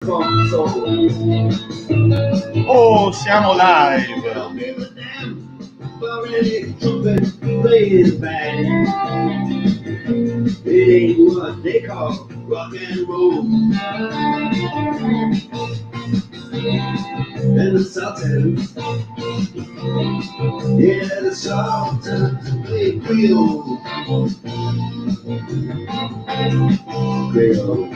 Oh, siamo live! It ain't what they call rock and roll. And the Sultans, yeah, the Sultans play Creole. Creole.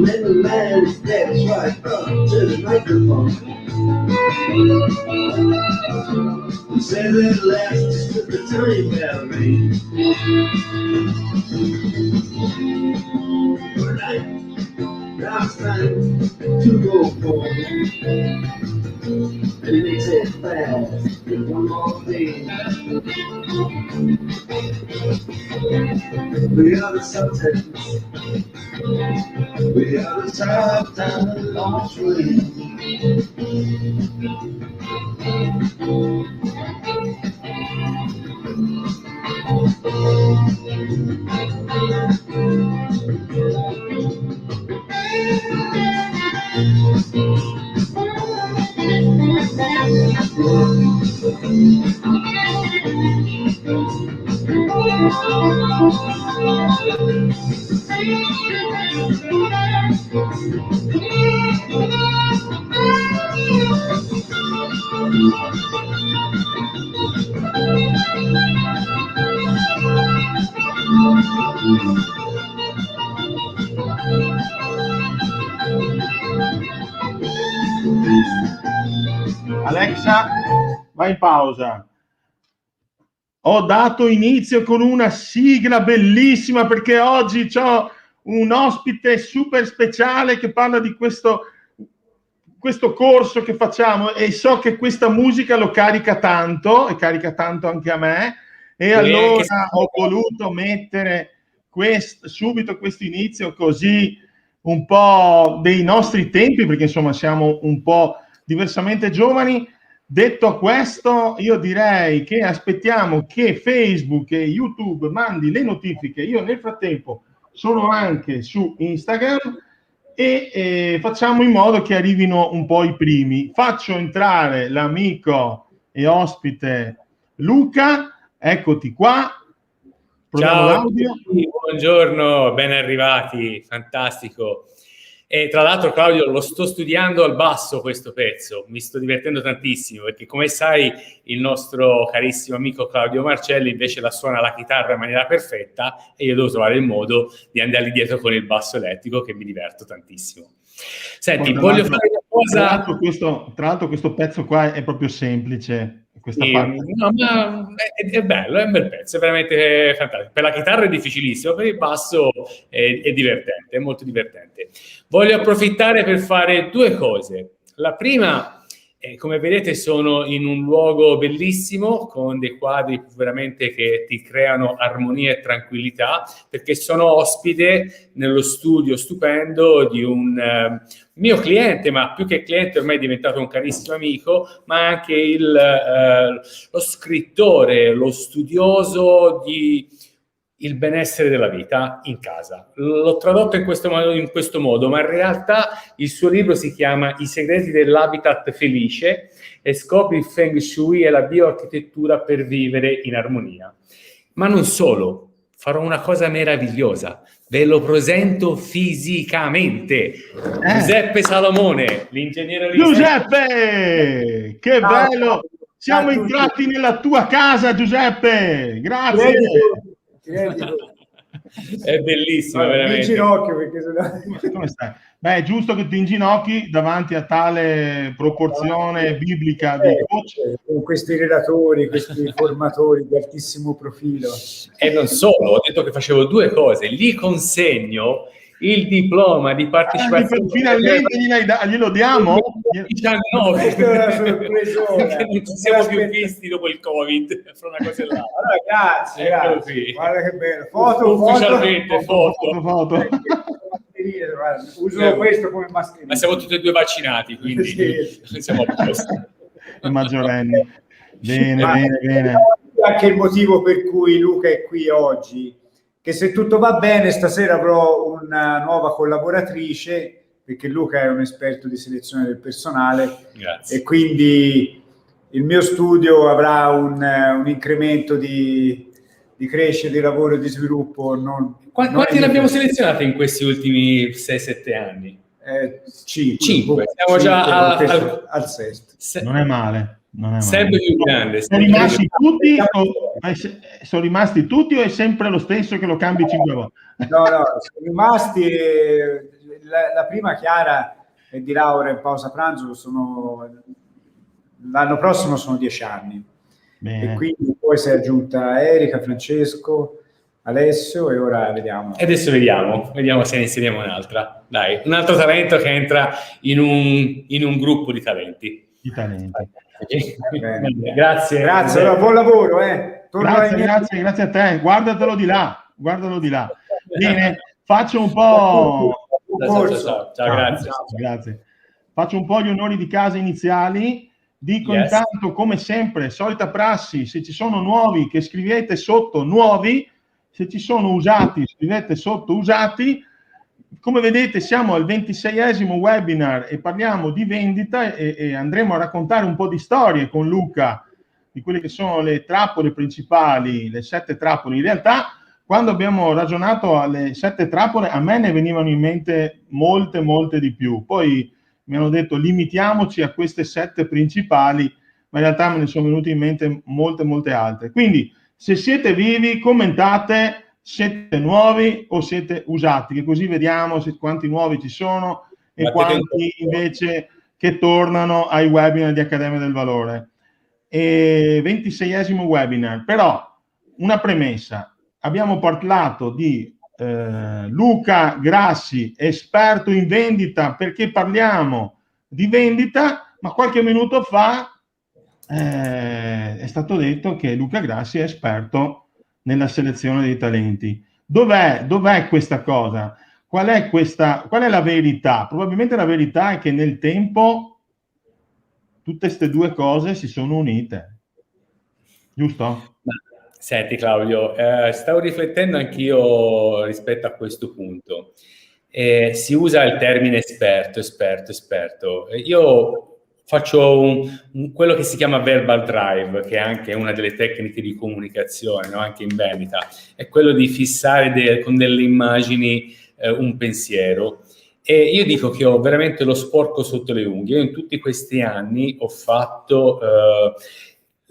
When the man steps right up to the microphone, he says at last that the time bell rings. All right, now it's time to go forward, and he makes it fast in one more thing. We are the Sultans. We are the top down on swing. Alexa, vai in pausa. Ho dato inizio con una sigla bellissima perché oggi ho un ospite super speciale che parla di questo corso che facciamo e so che questa musica lo carica tanto e carica tanto anche a me e allora ho voluto mettere subito questo inizio così un po' dei nostri tempi, perché insomma siamo un po' diversamente giovani. Detto questo, io direi che aspettiamo che Facebook e YouTube mandi le notifiche. Io nel frattempo sono anche su Instagram e facciamo in modo che arrivino un po' i primi. Faccio entrare l'amico e ospite Luca, eccoti qua. Proviamo l'audio. Buongiorno, ben arrivati, fantastico. E tra l'altro, Claudio, lo sto studiando al basso questo pezzo, mi sto divertendo tantissimo perché, come sai, il nostro carissimo amico Claudio Marcelli invece la suona la chitarra in maniera perfetta e io devo trovare il modo di andare dietro con il basso elettrico, che mi diverto tantissimo. Senti, voglio fare una cosa... Tra l'altro questo pezzo qua è proprio semplice. Sì, no, ma è bello, è un bel pezzo, è veramente fantastico. Per la chitarra è difficilissimo, per il basso è divertente, è molto divertente. Voglio approfittare per fare due cose. La prima, come vedete, sono in un luogo bellissimo con dei quadri veramente che ti creano armonia e tranquillità, perché sono ospite nello studio stupendo di un mio cliente, ma più che cliente ormai è diventato un carissimo amico, ma anche lo scrittore, lo studioso di il benessere della vita in casa. L'ho tradotto in questo modo, ma in realtà il suo libro si chiama I segreti dell'habitat felice e scopri il Feng Shui e la bioarchitettura per vivere in armonia. Ma non solo, farò una cosa meravigliosa. Ve lo presento fisicamente. Giuseppe Salomone, l'ingegnere... Giuseppe! Che bello! Siamo entrati nella tua casa, Giuseppe. Grazie. È bellissimo, veramente. In ginocchio, perché sennò... Come stai? Beh, è giusto che ti inginocchi davanti a tale proporzione biblica di coach. Con questi relatori, questi formatori di altissimo profilo. E non solo, ho detto che facevo 2 cose. Gli consegno il diploma di partecipazione. Finalmente glielo diamo? 19. Questa è una sorpresona. Perché non ci siamo più visti dopo il Covid, fra una cosa e l'altra. Allora, grazie. Guarda che bello. Ufficialmente, foto. Uso questo come mascherina. Ma siamo tutti e 2 vaccinati, quindi sì. siamo a posto. Maggiorenni. Bene. Anche il motivo per cui Luca è qui oggi, che se tutto va bene stasera avrò una nuova collaboratrice, perché Luca è un esperto di selezione del personale. Grazie. E quindi il mio studio avrà un incremento di crescita, di lavoro e di sviluppo. Quanti ne abbiamo selezionati in questi ultimi 6-7 anni? 5. Siamo già al sesto. Non è male. Sempre più grande. Sono rimasti tutti o è sempre lo stesso che lo cambi 5 volte? No, sono rimasti. La prima Chiara e di Laura in pausa pranzo l'anno prossimo sono 10 anni. Bene. E quindi poi si è aggiunta Erika, Francesco, Alessio e ora vediamo. E adesso vediamo se ne inseriamo un'altra. Dai, un altro talento che entra in un gruppo di talenti. Grazie. Allora, buon lavoro. Grazie a te. Guardatelo di là. Bene, faccio un po'. Ciao, grazie. Faccio un po' gli onori di casa iniziali. Dico intanto, come sempre, solita prassi, se ci sono nuovi che scrivete sotto nuovi, se ci sono usati scrivete sotto usati. Come vedete siamo al 26esimo webinar e parliamo di vendita e andremo a raccontare un po' di storie con Luca di quelle che sono le trappole principali, le 7 trappole. In realtà quando abbiamo ragionato alle 7 trappole a me ne venivano in mente molte di più. Poi mi hanno detto limitiamoci a queste 7 principali, ma in realtà me ne sono venute in mente molte altre. Quindi se siete vivi commentate, siete nuovi o siete usati, che così vediamo quanti nuovi ci sono e quanti invece che tornano ai webinar di Accademia del Valore. 26esimo webinar, però una premessa, abbiamo parlato di Luca Grassi, esperto in vendita, perché parliamo di vendita, ma qualche minuto fa è stato detto che Luca Grassi è esperto nella selezione dei talenti. Dov'è questa cosa? Qual è la verità? Probabilmente la verità è che nel tempo tutte queste 2 cose si sono unite, giusto? Senti Claudio, stavo riflettendo anch'io rispetto a questo punto. Si usa il termine esperto. Io faccio quello che si chiama verbal drive, che è anche una delle tecniche di comunicazione, no? Anche in vendita, è quello di fissare con delle immagini un pensiero. E io dico che ho veramente lo sporco sotto le unghie. Io in tutti questi anni ho fatto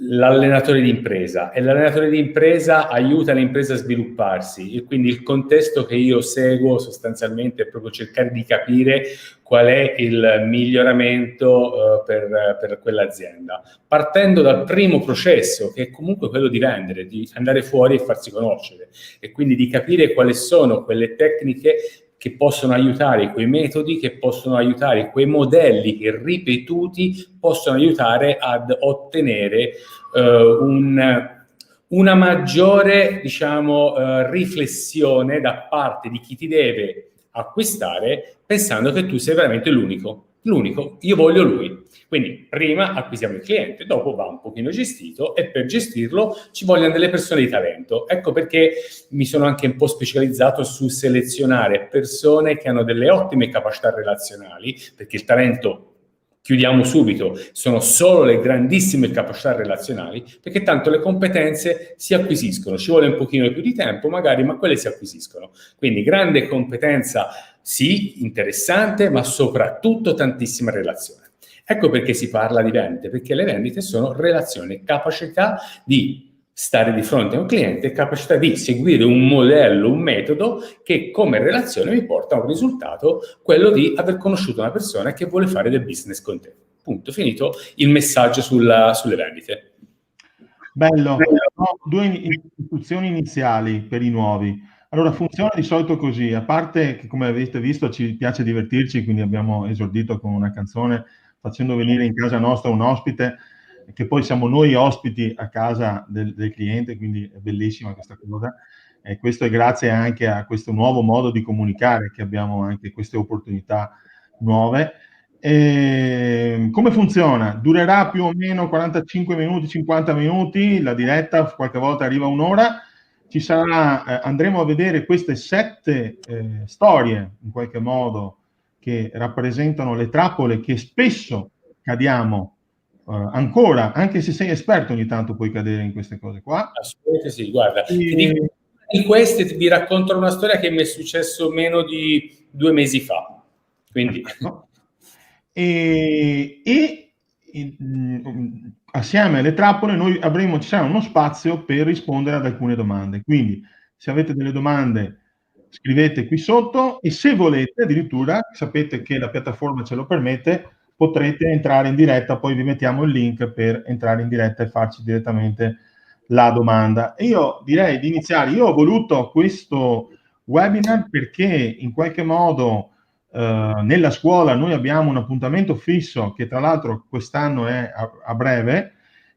l'allenatore di impresa e l'allenatore di impresa aiuta l'impresa a svilupparsi e quindi il contesto che io seguo sostanzialmente è proprio cercare di capire qual è il miglioramento per quell'azienda, partendo dal primo processo che è comunque quello di vendere, di andare fuori e farsi conoscere e quindi di capire quali sono quelle tecniche che possono aiutare, quei metodi che possono aiutare, quei modelli che ripetuti possono aiutare ad ottenere una maggiore, riflessione da parte di chi ti deve acquistare, pensando che tu sei veramente l'unico, io voglio lui. Quindi prima acquisiamo il cliente, dopo va un pochino gestito e per gestirlo ci vogliono delle persone di talento. Ecco perché mi sono anche un po' specializzato su selezionare persone che hanno delle ottime capacità relazionali, perché il talento, chiudiamo subito, sono solo le grandissime capacità relazionali, perché tanto le competenze si acquisiscono, ci vuole un pochino più di tempo magari, ma quelle si acquisiscono. Quindi grande competenza, sì, interessante, ma soprattutto tantissima relazione. Ecco perché si parla di vendite, perché le vendite sono relazioni, capacità di stare di fronte a un cliente, capacità di seguire un modello, un metodo che come relazione mi porta a un risultato, quello di aver conosciuto una persona che vuole fare del business con te. Punto, finito il messaggio sulle vendite. Bello. No, due istruzioni iniziali per i nuovi. Allora, funziona di solito così, a parte che come avete visto ci piace divertirci, quindi abbiamo esordito con una canzone facendo venire in casa nostra un ospite, che poi siamo noi ospiti a casa del cliente, quindi è bellissima questa cosa. E questo è grazie anche a questo nuovo modo di comunicare che abbiamo anche queste opportunità nuove. Come funziona? Durerà più o meno 45 minuti, 50 minuti, la diretta qualche volta arriva un'ora. Ci sarà, andremo a vedere queste 7 storie, in qualche modo, che rappresentano le trappole che spesso cadiamo ancora, anche se sei esperto ogni tanto puoi cadere in queste cose qua. Assolutamente sì, guarda, ti dico, di queste vi racconto una storia che mi è successo meno di 2 mesi fa. Quindi... assieme alle trappole noi ci sarà uno spazio per rispondere ad alcune domande, quindi se avete delle domande scrivete qui sotto e se volete addirittura, sapete che la piattaforma ce lo permette, potrete entrare in diretta, poi vi mettiamo il link per entrare in diretta e farci direttamente la domanda. E io direi di iniziare. Io ho voluto questo webinar perché in qualche modo nella scuola noi abbiamo un appuntamento fisso che tra l'altro quest'anno è a breve,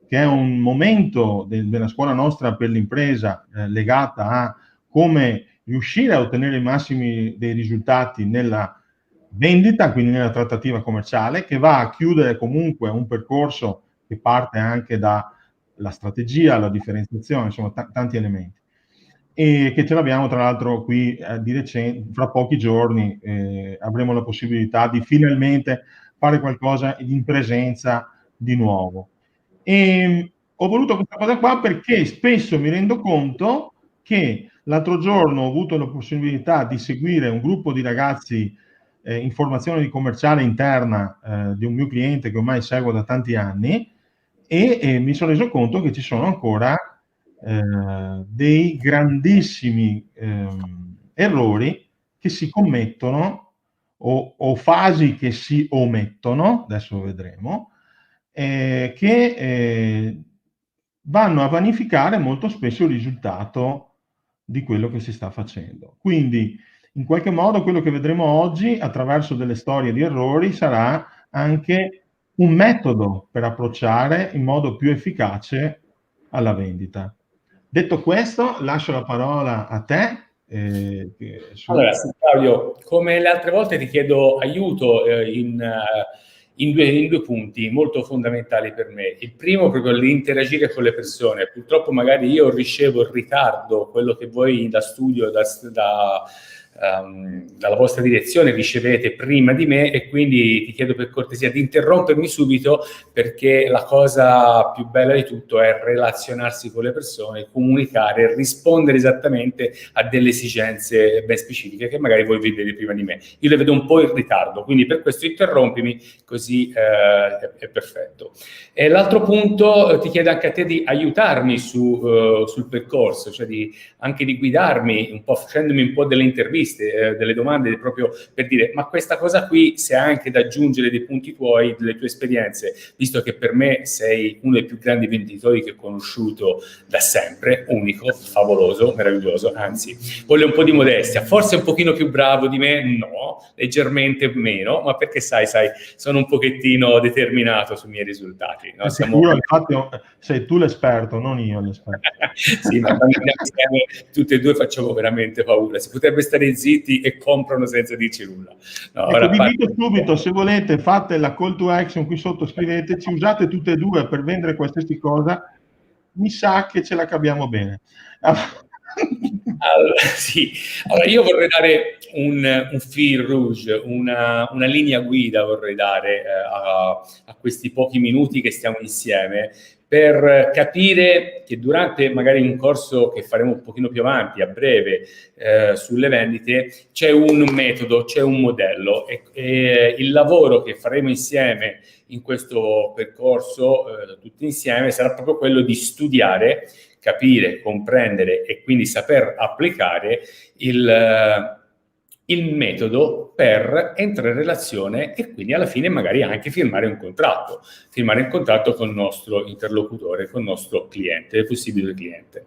che è un momento della scuola nostra per l'impresa legata a come riuscire a ottenere i massimi dei risultati nella vendita, quindi nella trattativa commerciale, che va a chiudere comunque un percorso che parte anche dalla strategia, la differenziazione, insomma tanti elementi. E che ce l'abbiamo tra l'altro qui di recente, fra pochi giorni avremo la possibilità di finalmente fare qualcosa in presenza di nuovo. E ho voluto questa cosa qua perché spesso mi rendo conto che l'altro giorno ho avuto la possibilità di seguire un gruppo di ragazzi in formazione di commerciale interna di un mio cliente che ormai seguo da tanti anni e mi sono reso conto che ci sono ancora dei grandissimi errori che si commettono o fasi che si omettono, adesso lo vedremo, che vanno a vanificare molto spesso il risultato di quello che si sta facendo. Quindi, in qualche modo, quello che vedremo oggi, attraverso delle storie di errori, sarà anche un metodo per approcciare in modo più efficace alla vendita. Detto questo, lascio la parola a te. Allora, Claudio, come le altre volte ti chiedo aiuto in due punti molto fondamentali per me. Il primo, proprio l'interagire con le persone. Purtroppo magari io ricevo in ritardo quello che voi da studio, dalla vostra direzione ricevete prima di me e quindi ti chiedo per cortesia di interrompermi subito perché la cosa più bella di tutto è relazionarsi con le persone, comunicare, rispondere esattamente a delle esigenze ben specifiche che magari voi vedete prima di me. Io le vedo un po' in ritardo, quindi per questo interrompimi, così è perfetto. E l'altro punto ti chiedo anche a te di aiutarmi sul percorso, cioè anche di guidarmi un po', facendomi un po' delle interviste, delle domande proprio per dire ma questa cosa qui se ha anche da aggiungere dei punti tuoi, delle tue esperienze, visto che per me sei uno dei più grandi venditori che ho conosciuto da sempre, unico, favoloso, meraviglioso, anzi voglio un po' di modestia, forse un pochino più bravo di me, no, leggermente meno, ma perché sai, sono un pochettino determinato sui miei risultati, no? Infatti sei tu l'esperto, non io l'esperto. Sì, ma insieme tutti e due facciamo veramente paura, si potrebbe stare zitti e comprano senza dirci nulla. No, ecco, vi dico subito, se volete fate la call to action qui sotto, scriveteci, usate tutte e due per vendere qualsiasi cosa, mi sa che ce la capiamo bene. Allora, sì. Allora, io vorrei dare un fil rouge, una linea guida vorrei dare a questi pochi minuti che stiamo insieme per capire che durante magari un corso che faremo un pochino più avanti, a breve, sulle vendite, c'è un metodo, c'è un modello e il lavoro che faremo insieme in questo percorso, tutti insieme, sarà proprio quello di studiare, capire, comprendere e quindi saper applicare il metodo per entrare in relazione e quindi alla fine magari anche firmare un contratto con il nostro interlocutore, con il nostro cliente, il possibile cliente.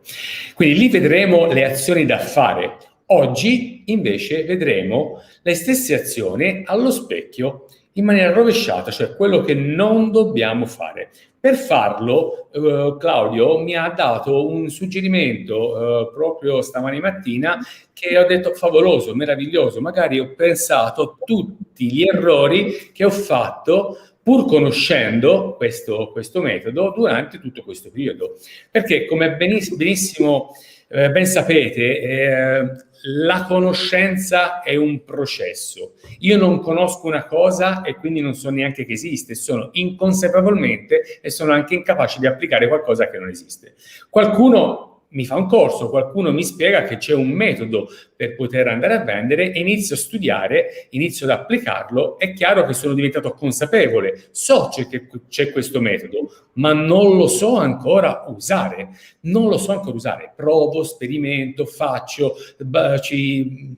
Quindi lì vedremo le azioni da fare. Oggi invece vedremo le stesse azioni allo specchio in maniera rovesciata, cioè quello che non dobbiamo fare. Per farlo, Claudio mi ha dato un suggerimento proprio stamani mattina che ho detto favoloso, meraviglioso. Magari ho pensato a tutti gli errori che ho fatto pur conoscendo questo metodo durante tutto questo periodo. Perché, come benissimo ben sapete, la conoscenza è un processo. Io non conosco una cosa e quindi non so neanche che esiste, sono inconsapevolmente e sono anche incapace di applicare qualcosa che non esiste. Qualcuno mi fa un corso, qualcuno mi spiega che c'è un metodo per poter andare a vendere e inizio a studiare, inizio ad applicarlo, è chiaro che sono diventato consapevole, so che c'è questo metodo, ma non lo so ancora usare, provo, sperimento, faccio, ci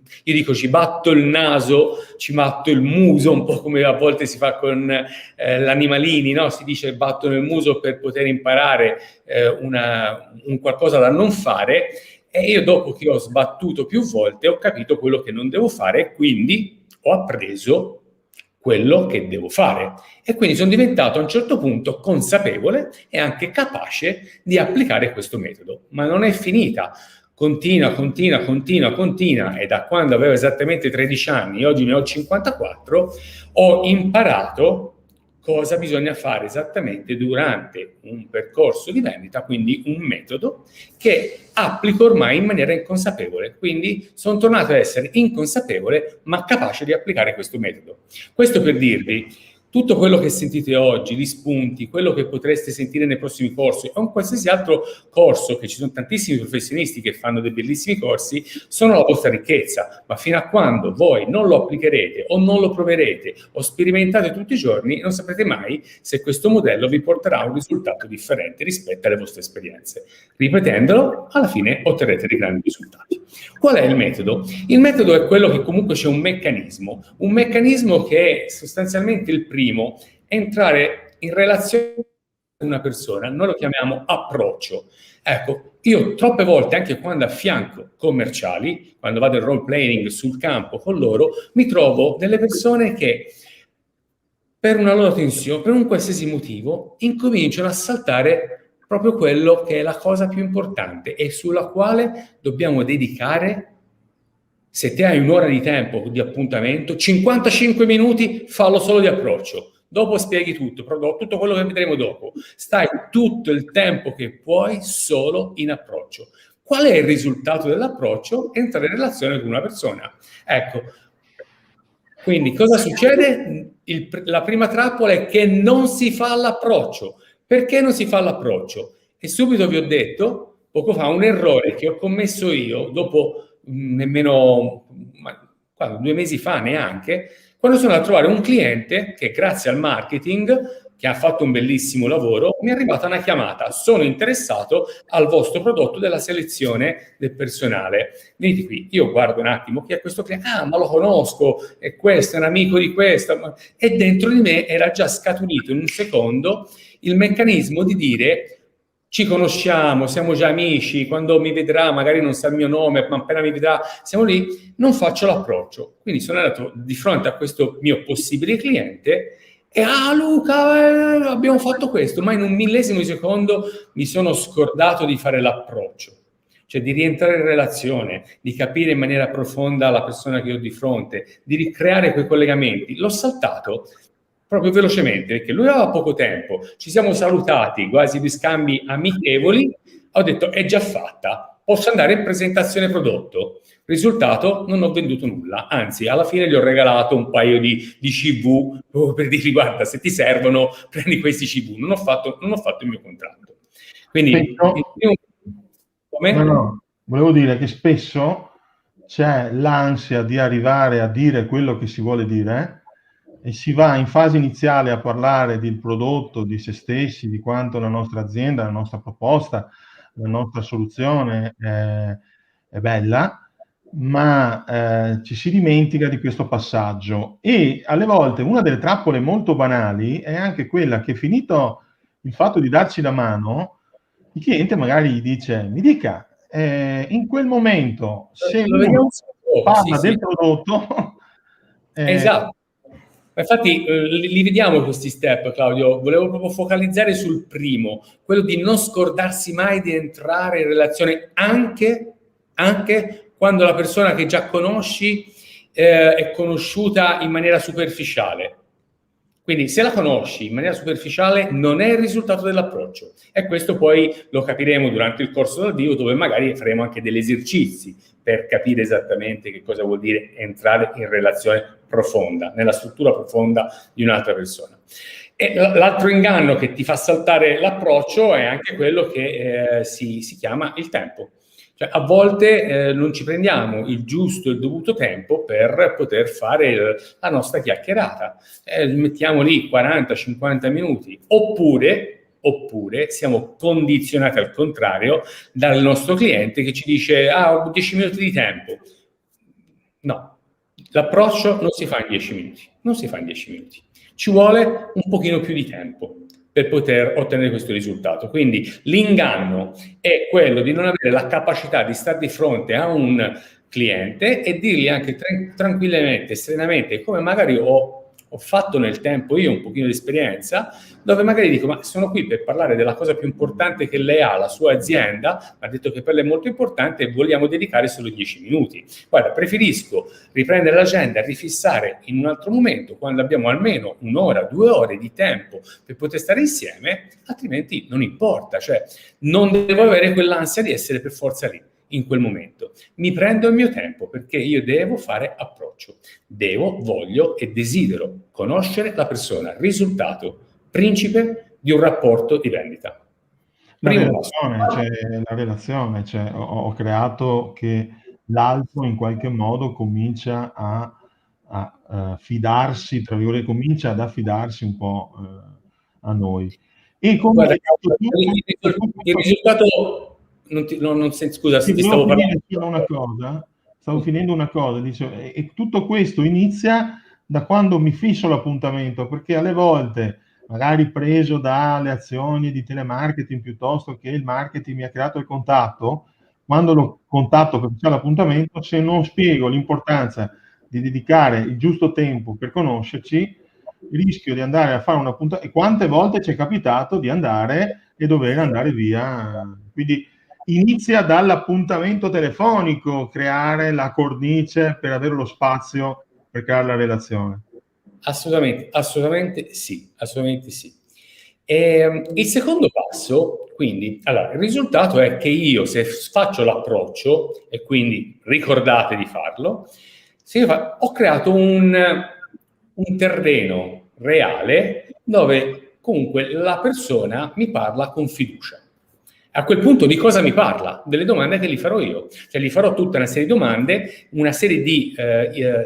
batto il naso, ci batto il muso, un po' come a volte si fa con l'animalini, no? Si dice batto nel muso per poter imparare un qualcosa da non fare, e io dopo che ho sbattuto più volte ho capito quello che non devo fare, quindi ho appreso quello che devo fare e quindi sono diventato a un certo punto consapevole e anche capace di applicare questo metodo. Ma non è finita, continua e da quando avevo esattamente 13 anni, oggi ne ho 54, ho imparato cosa bisogna fare esattamente durante un percorso di vendita, quindi un metodo che applico ormai in maniera inconsapevole. Quindi sono tornato ad essere inconsapevole, ma capace di applicare questo metodo. Questo per dirvi, tutto quello che sentite oggi, gli spunti, quello che potreste sentire nei prossimi corsi o in qualsiasi altro corso, che ci sono tantissimi professionisti che fanno dei bellissimi corsi, sono la vostra ricchezza, ma fino a quando voi non lo applicherete o non lo proverete o sperimentate tutti i giorni, non saprete mai se questo modello vi porterà a un risultato differente rispetto alle vostre esperienze. Ripetendolo, alla fine otterrete dei grandi risultati. Qual è il metodo? Il metodo è quello che comunque c'è un meccanismo che è sostanzialmente il primo, entrare in relazione con una persona, noi lo chiamiamo approccio. Ecco, io troppe volte, anche quando affianco commerciali, quando vado in role playing sul campo con loro, mi trovo delle persone che per una loro tensione, per un qualsiasi motivo, incominciano a saltare proprio quello che è la cosa più importante e sulla quale dobbiamo dedicare, se te hai un'ora di tempo di appuntamento, 55 minuti fallo solo di approccio. Dopo spieghi tutto quello che vedremo dopo. Stai tutto il tempo che puoi solo in approccio. Qual è il risultato dell'approccio? Entrare in relazione con una persona. Ecco, quindi cosa succede? La prima trappola è che non si fa l'approccio. Perché non si fa l'approccio? E subito vi ho detto, poco fa, un errore che ho commesso io dopo nemmeno 2 mesi fa neanche, quando sono andato a trovare un cliente che grazie al marketing, che ha fatto un bellissimo lavoro, mi è arrivata una chiamata: sono interessato al vostro prodotto della selezione del personale. Venite qui, io guardo un attimo chi è questo cliente, ma lo conosco, è questo, è un amico di questo, e dentro di me era già scaturito in un secondo il meccanismo di dire: ci conosciamo, siamo già amici, quando mi vedrà magari non sa il mio nome, ma appena mi vedrà siamo lì, non faccio l'approccio. Quindi sono andato di fronte a questo mio possibile cliente e Luca, abbiamo fatto questo, ma in un millesimo di secondo mi sono scordato di fare l'approccio, cioè di rientrare in relazione, di capire in maniera profonda la persona che ho di fronte, di ricreare quei collegamenti. L'ho saltato proprio velocemente, perché lui aveva poco tempo, ci siamo salutati, quasi due scambi amichevoli, ho detto è già fatta, posso andare in presentazione prodotto. Risultato, non ho venduto nulla, anzi alla fine gli ho regalato un paio di CV per dirgli: guarda, se ti servono prendi questi CV. Non ho fatto il mio contratto. Quindi, come? No, volevo dire che spesso c'è l'ansia di arrivare a dire quello che si vuole dire e si va in fase iniziale a parlare del prodotto, di se stessi, di quanto la nostra azienda, la nostra proposta, la nostra soluzione è bella, ma ci si dimentica di questo passaggio. E alle volte una delle trappole molto banali è anche quella che, finito il fatto di darci la mano, il cliente magari gli dice: mi dica, in quel momento, se uno parla del prodotto... Esatto. Infatti li vediamo questi step, Claudio. Volevo proprio focalizzare sul primo, quello di non scordarsi mai di entrare in relazione anche quando la persona che già conosci è conosciuta in maniera superficiale. Quindi se la conosci in maniera superficiale non è il risultato dell'approccio, e questo poi lo capiremo durante il corso dal vivo, dove magari faremo anche degli esercizi per capire esattamente che cosa vuol dire entrare in relazione profonda, nella struttura profonda di un'altra persona. E l'altro inganno che ti fa saltare l'approccio è anche quello che si chiama il tempo. Cioè, a volte non ci prendiamo il giusto e il dovuto tempo per poter fare la nostra chiacchierata. Mettiamo lì 40-50 minuti, oppure siamo condizionati al contrario dal nostro cliente che ci dice: ho 10 minuti di tempo. No, l'approccio non si fa in 10 minuti, non si fa in 10 minuti. Ci vuole un pochino più di tempo per poter ottenere questo risultato. Quindi l'inganno è quello di non avere la capacità di stare di fronte a un cliente e dirgli anche tranquillamente, serenamente, come magari ho fatto nel tempo io un pochino di esperienza, dove magari dico: ma sono qui per parlare della cosa più importante che lei ha, la sua azienda, mi ha detto che per lei è molto importante e vogliamo dedicare solo 10 minuti. Guarda, preferisco riprendere l'agenda, rifissare in un altro momento, quando abbiamo almeno 1 ora, 2 ore di tempo per poter stare insieme, altrimenti non importa, cioè non devo avere quell'ansia di essere per forza lì. In quel momento mi prendo il mio tempo, perché io devo fare approccio, voglio e desidero conoscere la persona, risultato principe di un rapporto di vendita. La relazione, cioè, ho creato che l'altro in qualche modo comincia a fidarsi, tra virgolette, comincia ad affidarsi un po' a noi. E come guarda, il risultato scusa, ti stavo parlando. Stavo finendo una cosa, dicevo, e tutto questo inizia da quando mi fisso l'appuntamento, perché alle volte, magari preso dalle azioni di telemarketing piuttosto che il marketing mi ha creato il contatto, quando lo contatto per fare l'appuntamento, se non spiego l'importanza di dedicare il giusto tempo per conoscerci, rischio di andare a fare un appuntamento. E quante volte ci è capitato di andare e dover andare via. Quindi inizia dall'appuntamento telefonico, creare la cornice per avere lo spazio per creare la relazione. Assolutamente sì. Il secondo passo, quindi, allora, il risultato è che io, se faccio l'approccio, e quindi ricordate di farlo, ho creato un terreno reale dove comunque la persona mi parla con fiducia. A quel punto di cosa mi parla? Delle domande che gli farò io. Cioè gli farò tutta una serie di domande, una serie di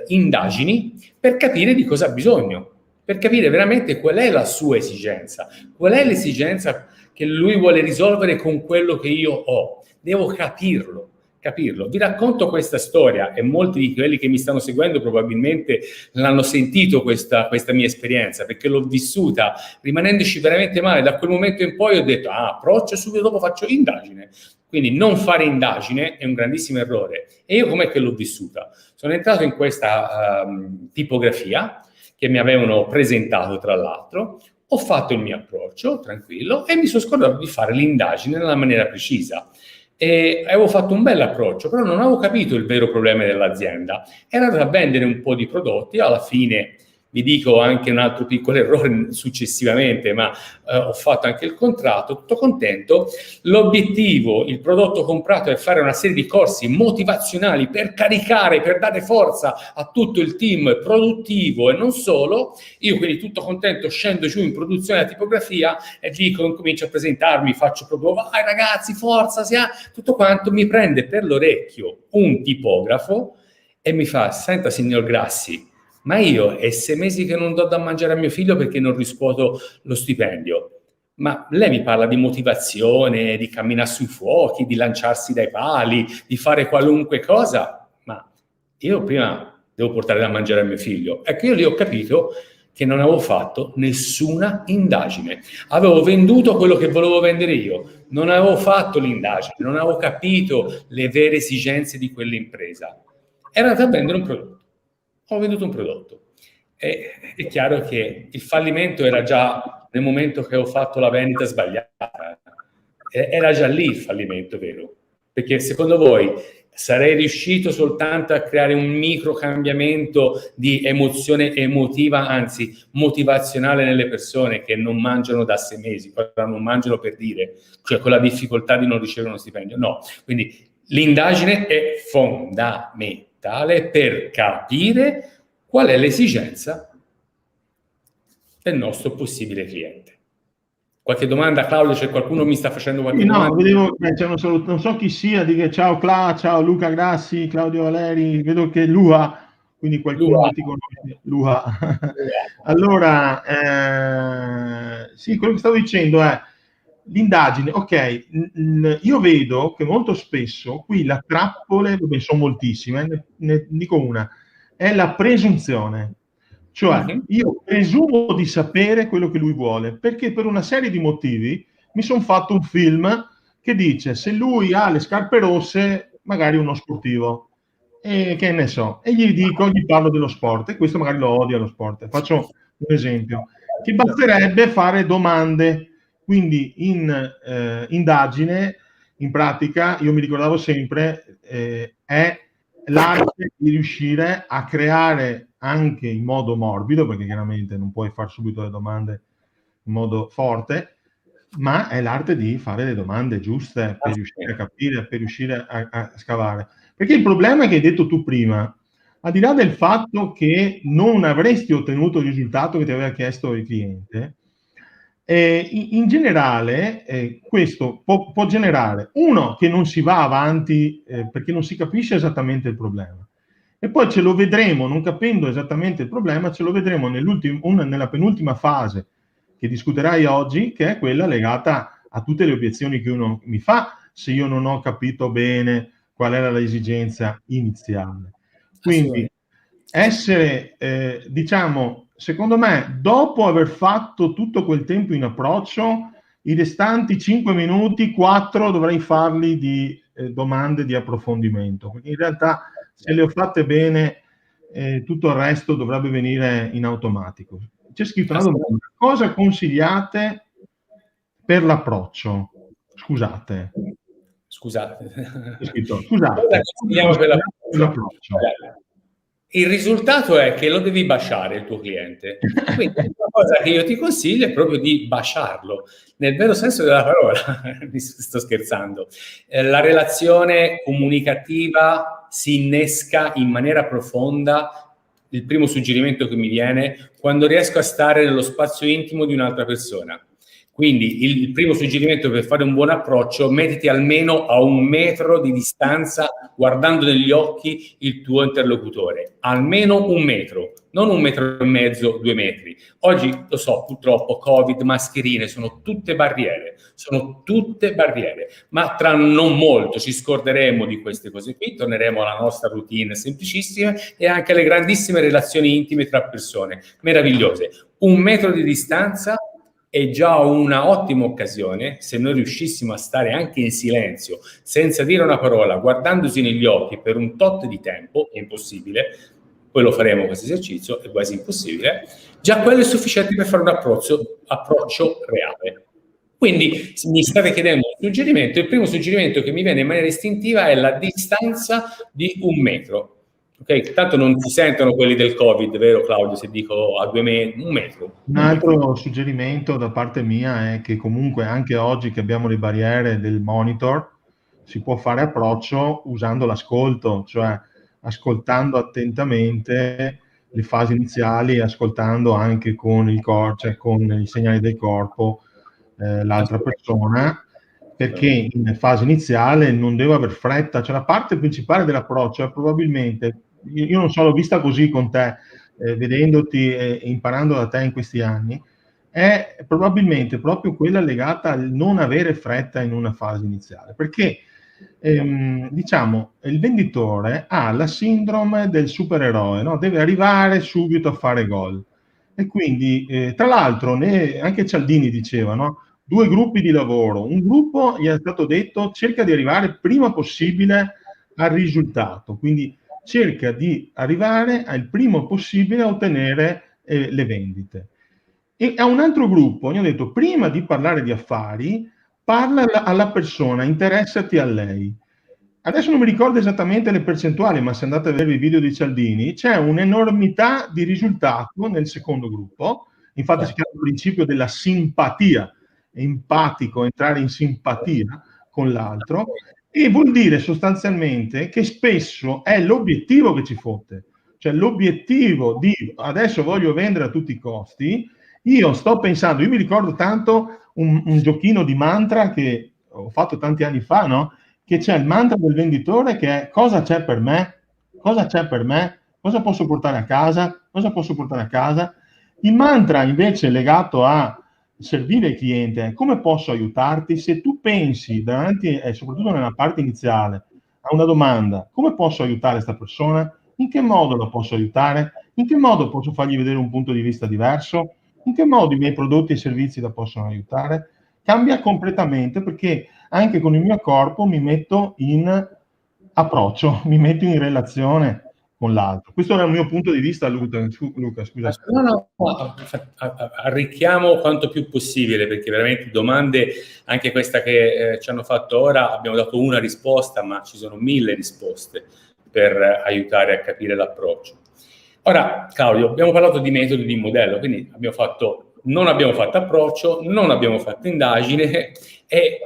indagini per capire di cosa ha bisogno, per capire veramente qual è la sua esigenza, qual è l'esigenza che lui vuole risolvere con quello che io ho. Devo capirlo. Vi racconto questa storia e molti di quelli che mi stanno seguendo probabilmente l'hanno sentito questa mia esperienza, perché l'ho vissuta rimanendoci veramente male. Da quel momento in poi ho detto: approccio, subito dopo faccio indagine. Quindi non fare indagine è un grandissimo errore. E io com'è che l'ho vissuta? Sono entrato in questa tipografia che mi avevano presentato, tra l'altro, ho fatto il mio approccio tranquillo e mi sono scordato di fare l'indagine nella maniera precisa. E avevo fatto un bel approccio, però non avevo capito il vero problema dell'azienda. Era da vendere un po' di prodotti, alla fine vi dico anche un altro piccolo errore successivamente, ma ho fatto anche il contratto, tutto contento. L'obiettivo, il prodotto comprato è fare una serie di corsi motivazionali per caricare, per dare forza a tutto il team produttivo e non solo. Io quindi tutto contento scendo giù in produzione a tipografia e dico, incomincio a presentarmi, faccio proprio, vai ragazzi, forza, tutto quanto. Mi prende per l'orecchio un tipografo e mi fa, senta signor Grassi, ma io è 6 mesi che non do da mangiare a mio figlio perché non riscuoto lo stipendio. Ma lei mi parla di motivazione, di camminare sui fuochi, di lanciarsi dai pali, di fare qualunque cosa, ma io prima devo portare da mangiare a mio figlio. Ecco, io lì ho capito che non avevo fatto nessuna indagine. Avevo venduto quello che volevo vendere io, non avevo fatto l'indagine, non avevo capito le vere esigenze di quell'impresa. Era andato a vendere un prodotto. Ho venduto un prodotto. È chiaro che il fallimento era già nel momento che ho fatto la vendita sbagliata. Era già lì il fallimento, vero? Perché secondo voi sarei riuscito soltanto a creare un micro cambiamento di emozione emotiva, anzi motivazionale nelle persone che non mangiano da 6 mesi, non mangiano per dire, cioè con la difficoltà di non ricevere uno stipendio? No. Quindi l'indagine è fondamentale per capire qual è l'esigenza del nostro possibile cliente. Qualche domanda, Claudio? C'è qualcuno che mi sta facendo qualche domanda? No, vedevo che c'è non so chi sia, dica ciao ciao Luca Grassi, Claudio Valeri, vedo che Lua, quindi qualcuno che ti conosce. Lua. Allora, sì, quello che stavo dicendo è l'indagine, ok, io vedo che molto spesso qui la trappole, sono moltissime, ne dico una, è la presunzione. Cioè, io presumo di sapere quello che lui vuole, perché per una serie di motivi mi sono fatto un film che dice se lui ha le scarpe rosse, magari uno sportivo, e che ne so, e gli parlo dello sport, e questo magari lo odia lo sport. Faccio un esempio, che basterebbe fare domande, quindi in indagine, in pratica, io mi ricordavo sempre, è l'arte di riuscire a creare anche in modo morbido, perché chiaramente non puoi fare subito le domande in modo forte, ma è l'arte di fare le domande giuste per riuscire a capire, per riuscire a scavare. Perché il problema che hai detto tu prima, al di là del fatto che non avresti ottenuto il risultato che ti aveva chiesto il cliente, in generale questo può generare, uno, che non si va avanti perché non si capisce esattamente il problema, e poi ce lo vedremo, non capendo esattamente il problema, ce lo vedremo nella penultima fase che discuterai oggi, che è quella legata a tutte le obiezioni che uno mi fa se io non ho capito bene qual era l'esigenza iniziale. Quindi essere, diciamo, secondo me, dopo aver fatto tutto quel tempo in approccio, i restanti 5 minuti, 4 dovrei farli di domande di approfondimento, perché in realtà se le ho fatte bene tutto il resto dovrebbe venire in automatico. C'è scritto una domanda: cosa consigliate per l'approccio? Scusate. C'è scritto, scusate. Per l'approccio? Il risultato è che lo devi baciare il tuo cliente. Quindi una cosa che io ti consiglio è proprio di baciarlo, nel vero senso della parola. Mi sto scherzando. La relazione comunicativa si innesca in maniera profonda. Il primo suggerimento che mi viene quando riesco a stare nello spazio intimo di un'altra persona. Quindi il primo suggerimento per fare un buon approccio: mettiti almeno a 1 metro di distanza guardando negli occhi il tuo interlocutore, almeno 1 metro, non 1,5 metri, 2 metri. Oggi lo so, purtroppo Covid, mascherine, sono tutte barriere, ma tra non molto ci scorderemo di queste cose qui, torneremo alla nostra routine semplicissime e anche alle grandissime relazioni intime tra persone, meravigliose. 1 metro di distanza è già una ottima occasione, se noi riuscissimo a stare anche in silenzio, senza dire una parola, guardandosi negli occhi per un tot di tempo. È impossibile, poi lo faremo questo esercizio, è quasi impossibile, già quello è sufficiente per fare un approccio reale. Quindi mi state chiedendo un suggerimento, il primo suggerimento che mi viene in maniera istintiva è la distanza di 1 metro. Ok, tanto non si sentono quelli del Covid, vero Claudio, se dico a 1 metro. Un altro suggerimento da parte mia è che comunque anche oggi che abbiamo le barriere del monitor si può fare approccio usando l'ascolto, cioè ascoltando attentamente le fasi iniziali, ascoltando anche con il cioè con i segnali del corpo l'altra persona, perché in fase iniziale non devo aver fretta, cioè la parte principale dell'approccio è probabilmente, io non so, l'ho vista così con te, vedendoti e imparando da te in questi anni, è probabilmente proprio quella legata al non avere fretta in una fase iniziale, perché diciamo il venditore ha la sindrome del supereroe, no? Deve arrivare subito a fare gol. E quindi, tra l'altro, anche Cialdini diceva, no? 2 gruppi di lavoro. Un gruppo, gli è stato detto, cerca di arrivare prima possibile al risultato, quindi cerca di arrivare al primo possibile a ottenere le vendite. E a un altro gruppo gli ho detto, prima di parlare di affari, parla alla persona, interessati a lei. Adesso non mi ricordo esattamente le percentuali, ma se andate a vedere i video di Cialdini, c'è un'enormità di risultato nel secondo gruppo. Infatti si chiama il principio della simpatia, è empatico, entrare in simpatia con l'altro, e vuol dire sostanzialmente che spesso è l'obiettivo che ci fotte, cioè l'obiettivo di adesso voglio vendere a tutti i costi. Io sto pensando, io mi ricordo tanto un giochino di mantra che ho fatto tanti anni fa, no? Che c'è il mantra del venditore che è cosa c'è per me, cosa c'è per me, cosa posso portare a casa, cosa posso portare a casa. Il mantra invece legato a servire il cliente è come posso aiutarti. Se tu pensi davanti, e soprattutto nella parte iniziale, a una domanda, come posso aiutare questa persona, in che modo la posso aiutare, in che modo posso fargli vedere un punto di vista diverso, in che modo i miei prodotti e servizi la possono aiutare, cambia completamente, perché anche con il mio corpo mi metto in approccio, mi metto in relazione con l'altro. Questo era il mio punto di vista, Luca, scusa. No, arricchiamo quanto più possibile, perché veramente domande, anche questa che ci hanno fatto ora, abbiamo dato una risposta, ma ci sono 1000 risposte per aiutare a capire l'approccio. Ora, Claudio, abbiamo parlato di metodi, di modello, quindi non abbiamo fatto approccio, non abbiamo fatto indagine e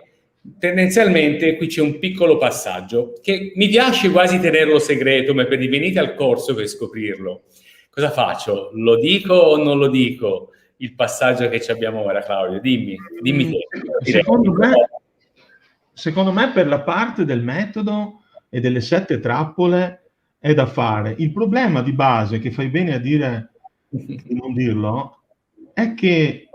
tendenzialmente qui c'è un piccolo passaggio che mi piace quasi tenerlo segreto, ma per venite al corso per scoprirlo. Cosa faccio? Lo dico o non lo dico? Il passaggio che ci abbiamo ora, Claudio, dimmi te. Secondo me per la parte del metodo e delle 7 trappole è da fare. Il problema di base, che fai bene a dire di non dirlo, è che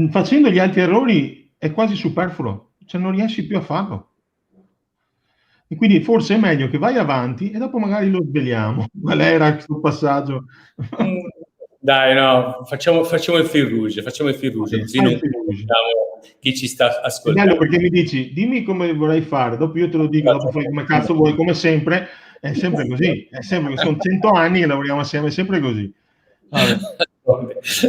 facendo gli altri errori è quasi superfluo, cioè non riesci più a farlo. E quindi forse è meglio che vai avanti e dopo magari lo sveliamo. Qual era questo passaggio? Dai, no, facciamo il fil rouge, così non chi ci sta ascoltando. È bello perché mi dici, dimmi come vorrei fare, dopo io te lo dico, dopo fai come cazzo vuoi, come sempre, è sempre così, sono 100 anni che lavoriamo assieme, è sempre così.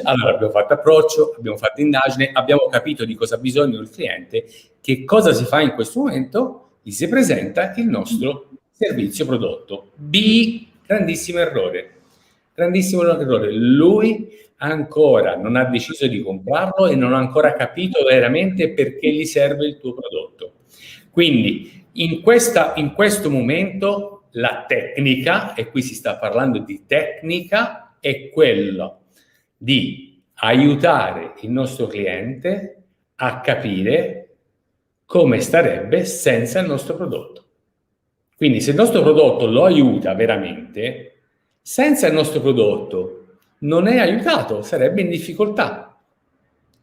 Allora, abbiamo fatto approccio, abbiamo fatto indagine, abbiamo capito di cosa ha bisogno il cliente, che cosa si fa in questo momento, gli si presenta il nostro servizio prodotto. Grandissimo errore, lui ancora non ha deciso di comprarlo e non ha ancora capito veramente perché gli serve il tuo prodotto. Quindi in questo momento la tecnica, e qui si sta parlando di tecnica, è quella di aiutare il nostro cliente a capire come starebbe senza il nostro prodotto. Quindi se il nostro prodotto lo aiuta veramente, senza il nostro prodotto non è aiutato, sarebbe in difficoltà.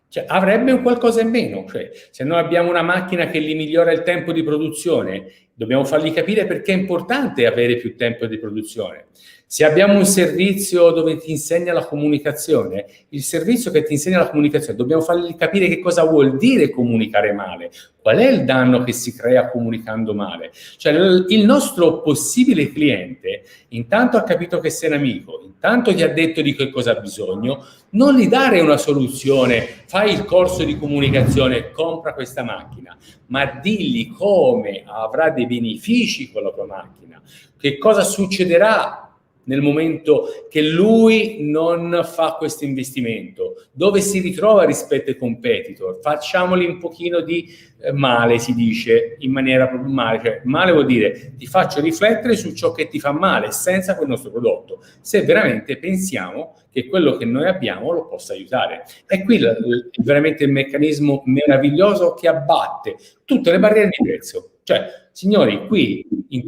Cioè, avrebbe un qualcosa in meno. Cioè, se noi abbiamo una macchina che gli migliora il tempo di produzione, dobbiamo fargli capire perché è importante avere più tempo di produzione. Se abbiamo un servizio dove ti insegna la comunicazione, il servizio che ti insegna la comunicazione, dobbiamo fargli capire che cosa vuol dire comunicare male, qual è il danno che si crea comunicando male. Cioè, il nostro possibile cliente, intanto ha capito che sei un amico, intanto gli ha detto di che cosa ha bisogno, non gli dare una soluzione, fai il corso di comunicazione, compra questa macchina, ma digli come avrà dei benefici con la tua macchina, Che cosa succederà nel momento che lui non fa questo investimento? Dove si ritrova rispetto ai competitor? Facciamoli un pochino di male, si dice, in maniera proprio male. Cioè, male vuol dire ti faccio riflettere su ciò che ti fa male senza quel nostro prodotto, se veramente pensiamo che quello che noi abbiamo lo possa aiutare. E qui veramente il meccanismo meraviglioso che abbatte tutte le barriere di prezzo. Cioè, signori, qui,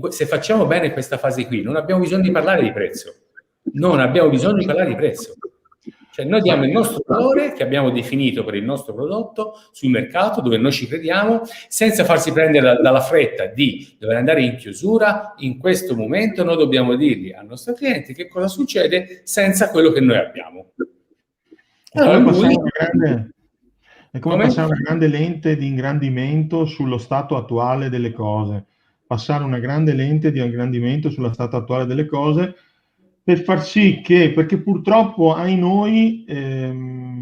se facciamo bene questa fase qui, non abbiamo bisogno di parlare di prezzo. Non abbiamo bisogno di parlare di prezzo. Cioè, noi diamo il nostro valore che abbiamo definito per il nostro prodotto sul mercato, dove noi ci crediamo, senza farsi prendere dalla fretta di dover andare in chiusura. In questo momento noi dobbiamo dirgli al nostro cliente che cosa succede senza quello che noi abbiamo. Allora, è come passare una grande lente di ingrandimento sullo stato attuale delle cose. Passare una grande lente di ingrandimento sullo stato attuale delle cose per far sì che, perché purtroppo ai noi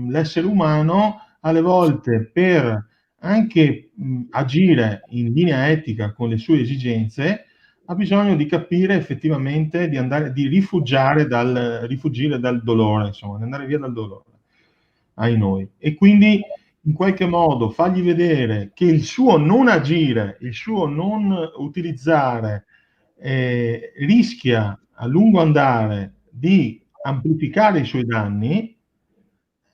l'essere umano alle volte per anche agire in linea etica con le sue esigenze ha bisogno di capire effettivamente di rifuggire dal dolore, insomma, di andare via dal dolore ai noi. E quindi in qualche modo fargli vedere che il suo non agire, il suo non utilizzare rischia a lungo andare di amplificare i suoi danni,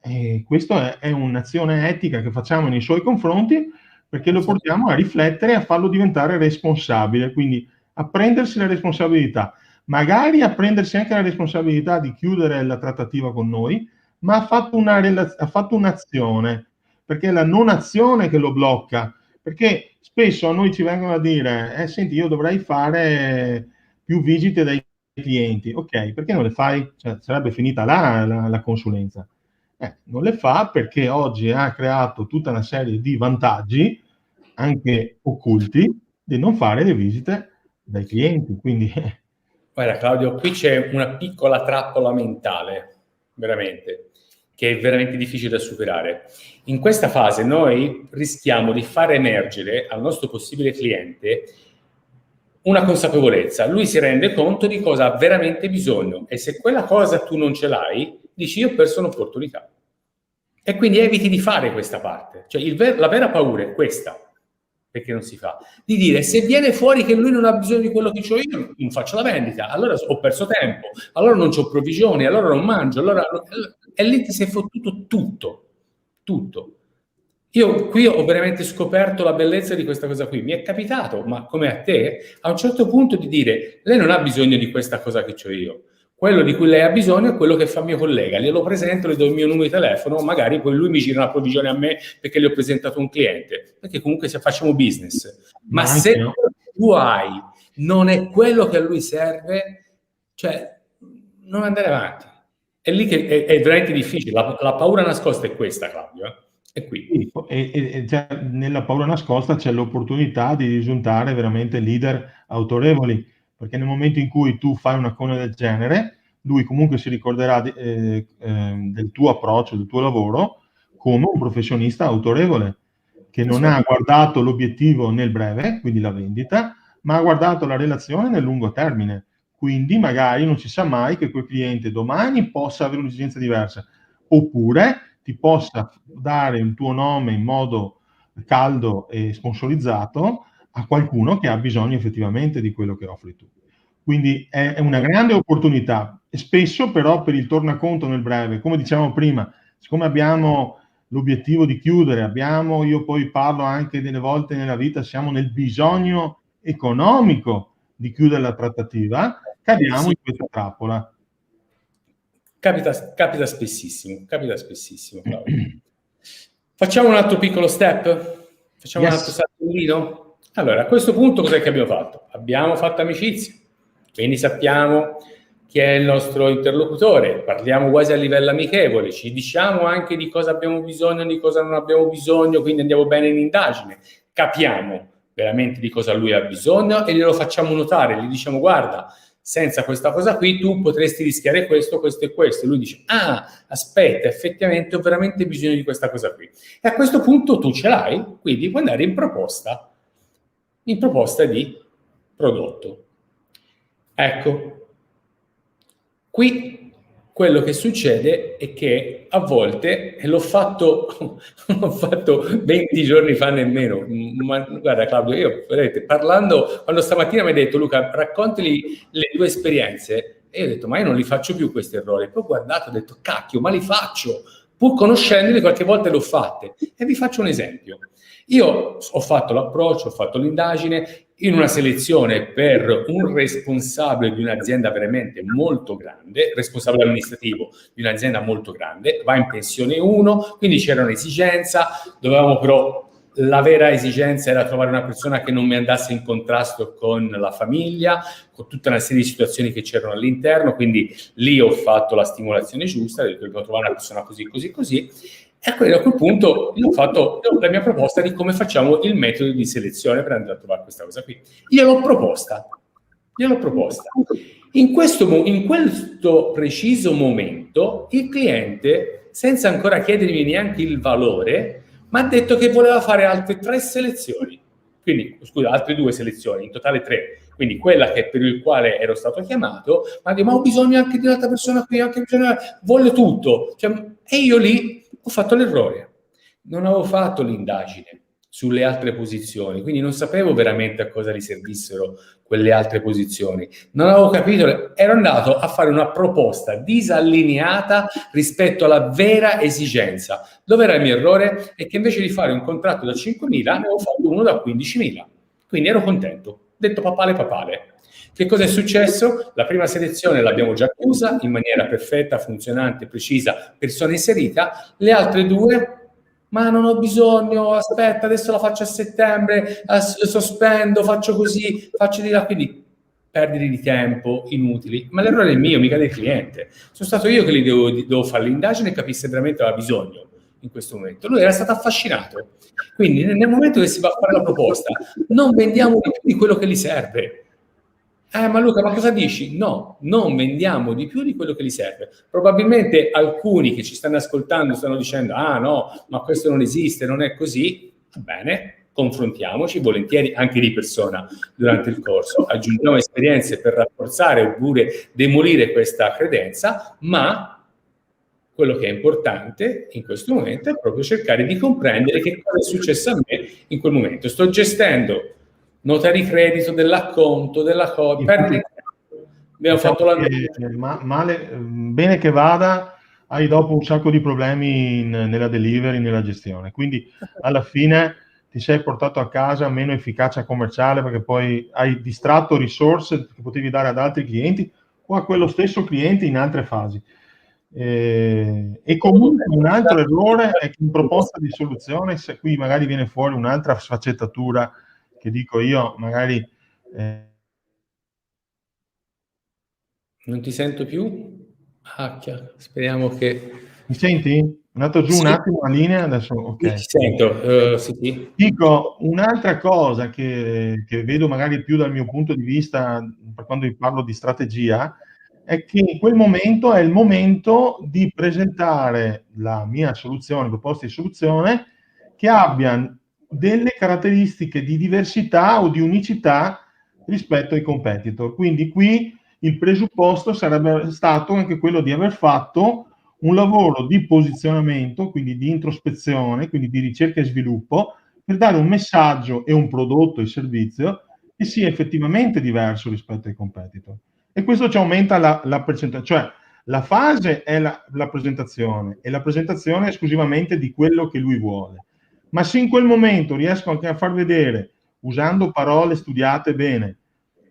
e questa è un'azione etica che facciamo nei suoi confronti, perché lo portiamo a riflettere e a farlo diventare responsabile, quindi a prendersi la responsabilità, magari a prendersi anche la responsabilità di chiudere la trattativa con noi, ma ha fatto un'azione, perché è la non azione che lo blocca, perché spesso a noi ci vengono a dire senti, io dovrei fare più visite dai clienti. Ok, perché non le fai? Cioè, sarebbe finita là la consulenza. Non le fa perché oggi ha creato tutta una serie di vantaggi, anche occulti, di non fare le visite dai clienti. Quindi guarda Claudio, qui c'è una piccola trappola mentale, veramente, che è veramente difficile da superare. In questa fase noi rischiamo di far emergere al nostro possibile cliente una consapevolezza. Lui si rende conto di cosa ha veramente bisogno e se quella cosa tu non ce l'hai, dici io ho perso un'opportunità. E quindi eviti di fare questa parte. Cioè la vera paura è questa, perché non si fa, di dire se viene fuori che lui non ha bisogno di quello che ho io, non faccio la vendita, allora ho perso tempo, allora non ho provvigioni, allora non mangio, e lì ti sei fottuto tutto. Io qui ho veramente scoperto la bellezza di questa cosa qui. Mi è capitato, ma come a te, a un certo punto di dire lei non ha bisogno di questa cosa che ho io. Quello di cui lei ha bisogno è quello che fa mio collega. Glielo presento, le do il mio numero di telefono, magari poi lui mi gira una provvigione a me perché gli ho presentato un cliente. Perché comunque se facciamo business. Ma se tu hai, non è quello che a lui serve, cioè non andare avanti. È lì che è veramente difficile. La paura nascosta è questa, Claudio. È qui. E nella paura nascosta c'è l'opportunità di risultare veramente leader autorevoli, perché nel momento in cui tu fai una cosa del genere, lui comunque si ricorderà del tuo approccio, del tuo lavoro, come un professionista autorevole, che non ha guardato l'obiettivo nel breve, quindi la vendita, ma ha guardato la relazione nel lungo termine. Quindi magari non si sa mai che quel cliente domani possa avere un'esigenza diversa, oppure ti possa dare il tuo nome in modo caldo e sponsorizzato a qualcuno che ha bisogno effettivamente di quello che offri tu. Quindi è una grande opportunità. E spesso però per il tornaconto nel breve, come dicevamo prima, siccome abbiamo l'obiettivo di chiudere, io poi parlo anche delle volte nella vita, siamo nel bisogno economico di chiudere la trattativa, cadiamo in questa trappola. Capita spessissimo, Claudio. Facciamo un altro piccolo step? Facciamo un altro saltellino? Allora, a questo punto cos'è che abbiamo fatto? Abbiamo fatto amicizia, quindi sappiamo chi è il nostro interlocutore, parliamo quasi a livello amichevole, ci diciamo anche di cosa abbiamo bisogno, di cosa non abbiamo bisogno, quindi andiamo bene in indagine, capiamo veramente di cosa lui ha bisogno e glielo facciamo notare, gli diciamo guarda, senza questa cosa qui tu potresti rischiare questo, questo e questo. E lui dice, aspetta, effettivamente ho veramente bisogno di questa cosa qui. E a questo punto tu ce l'hai, quindi puoi andare in proposta di prodotto. Ecco, qui quello che succede è che a volte, e l'ho fatto 20 giorni fa nemmeno, ma guarda Claudio, io vedete, parlando, quando stamattina mi hai detto Luca, raccontali le tue esperienze, e io ho detto ma io non li faccio più questi errori, poi ho guardato e ho detto cacchio, ma li faccio, pur conoscendoli qualche volta le ho fatte, e vi faccio un esempio. Io ho fatto l'approccio, ho fatto l'indagine in una selezione per un responsabile di un'azienda veramente molto grande, responsabile amministrativo di un'azienda molto grande, va in pensione uno, quindi c'era un'esigenza, dovevamo però, la vera esigenza era trovare una persona che non mi andasse in contrasto con la famiglia, con tutta una serie di situazioni che c'erano all'interno, quindi lì ho fatto la stimolazione giusta, ho detto dobbiamo trovare una persona così, così, così. E a quel punto io ho fatto la mia proposta di come facciamo il metodo di selezione per andare a trovare questa cosa qui. Gliel'ho proposta. In questo preciso momento il cliente, senza ancora chiedermi neanche il valore, mi ha detto che voleva fare altre 3 selezioni. Quindi, scusa, altre 2 selezioni, in totale 3. Quindi quella che per il quale ero stato chiamato, ma ho bisogno anche di un'altra persona qui, anche bisogno, voglio tutto. Cioè, e io lì ho fatto l'errore, non avevo fatto l'indagine sulle altre posizioni, quindi non sapevo veramente a cosa gli servissero quelle altre posizioni, non avevo capito, ero andato a fare una proposta disallineata rispetto alla vera esigenza. Dove era il mio errore? È che invece di fare un contratto da 5.000 ne avevo fatto uno da 15.000, quindi ero contento, ho detto papale. Che cosa è successo? La prima selezione l'abbiamo già chiusa in maniera perfetta, funzionante, precisa, persona inserita. Le altre 2, ma non ho bisogno, aspetta, adesso la faccio a settembre, sospendo, faccio così, faccio di là. Quindi perdite di tempo inutili. Ma l'errore è mio, mica del cliente. Sono stato io che gli devo fare l'indagine e capisse veramente aveva bisogno in questo momento. Lui era stato affascinato. Quindi nel momento che si va a fare la proposta, non vendiamo di più di quello che gli serve. Ma Luca, ma cosa dici? No, non vendiamo di più di quello che gli serve. Probabilmente alcuni che ci stanno ascoltando stanno dicendo no, ma questo non esiste, non è così. Va bene, confrontiamoci volentieri anche di persona durante il corso, aggiungiamo esperienze per rafforzare oppure demolire questa credenza, ma quello che è importante in questo momento è proprio cercare di comprendere che cosa è successo a me in quel momento. Sto gestendo nota di credito, dell'acconto, della cosa. Abbiamo fatto la male, bene che vada, hai dopo un sacco di problemi nella delivery, nella gestione. Quindi alla fine ti sei portato a casa meno efficacia commerciale perché poi hai distratto risorse che potevi dare ad altri clienti o a quello stesso cliente in altre fasi. E comunque un altro errore è che in proposta di soluzione, se qui magari viene fuori un'altra sfaccettatura che dico io, magari non ti sento più? Speriamo che... Mi senti? È andato giù un attimo la linea, adesso ok. Ti sento, sì. Dico, un'altra cosa che vedo magari più dal mio punto di vista, per quando vi parlo di strategia, è che in quel momento è il momento di presentare la mia soluzione, proposta di soluzione, che abbia delle caratteristiche di diversità o di unicità rispetto ai competitor. Quindi qui il presupposto sarebbe stato anche quello di aver fatto un lavoro di posizionamento, quindi di introspezione, quindi di ricerca e sviluppo, per dare un messaggio e un prodotto e servizio che sia effettivamente diverso rispetto ai competitor. E questo ci aumenta la percentuale, cioè la fase è la presentazione, e la presentazione è esclusivamente di quello che lui vuole. Ma se in quel momento riesco anche a far vedere, usando parole studiate bene,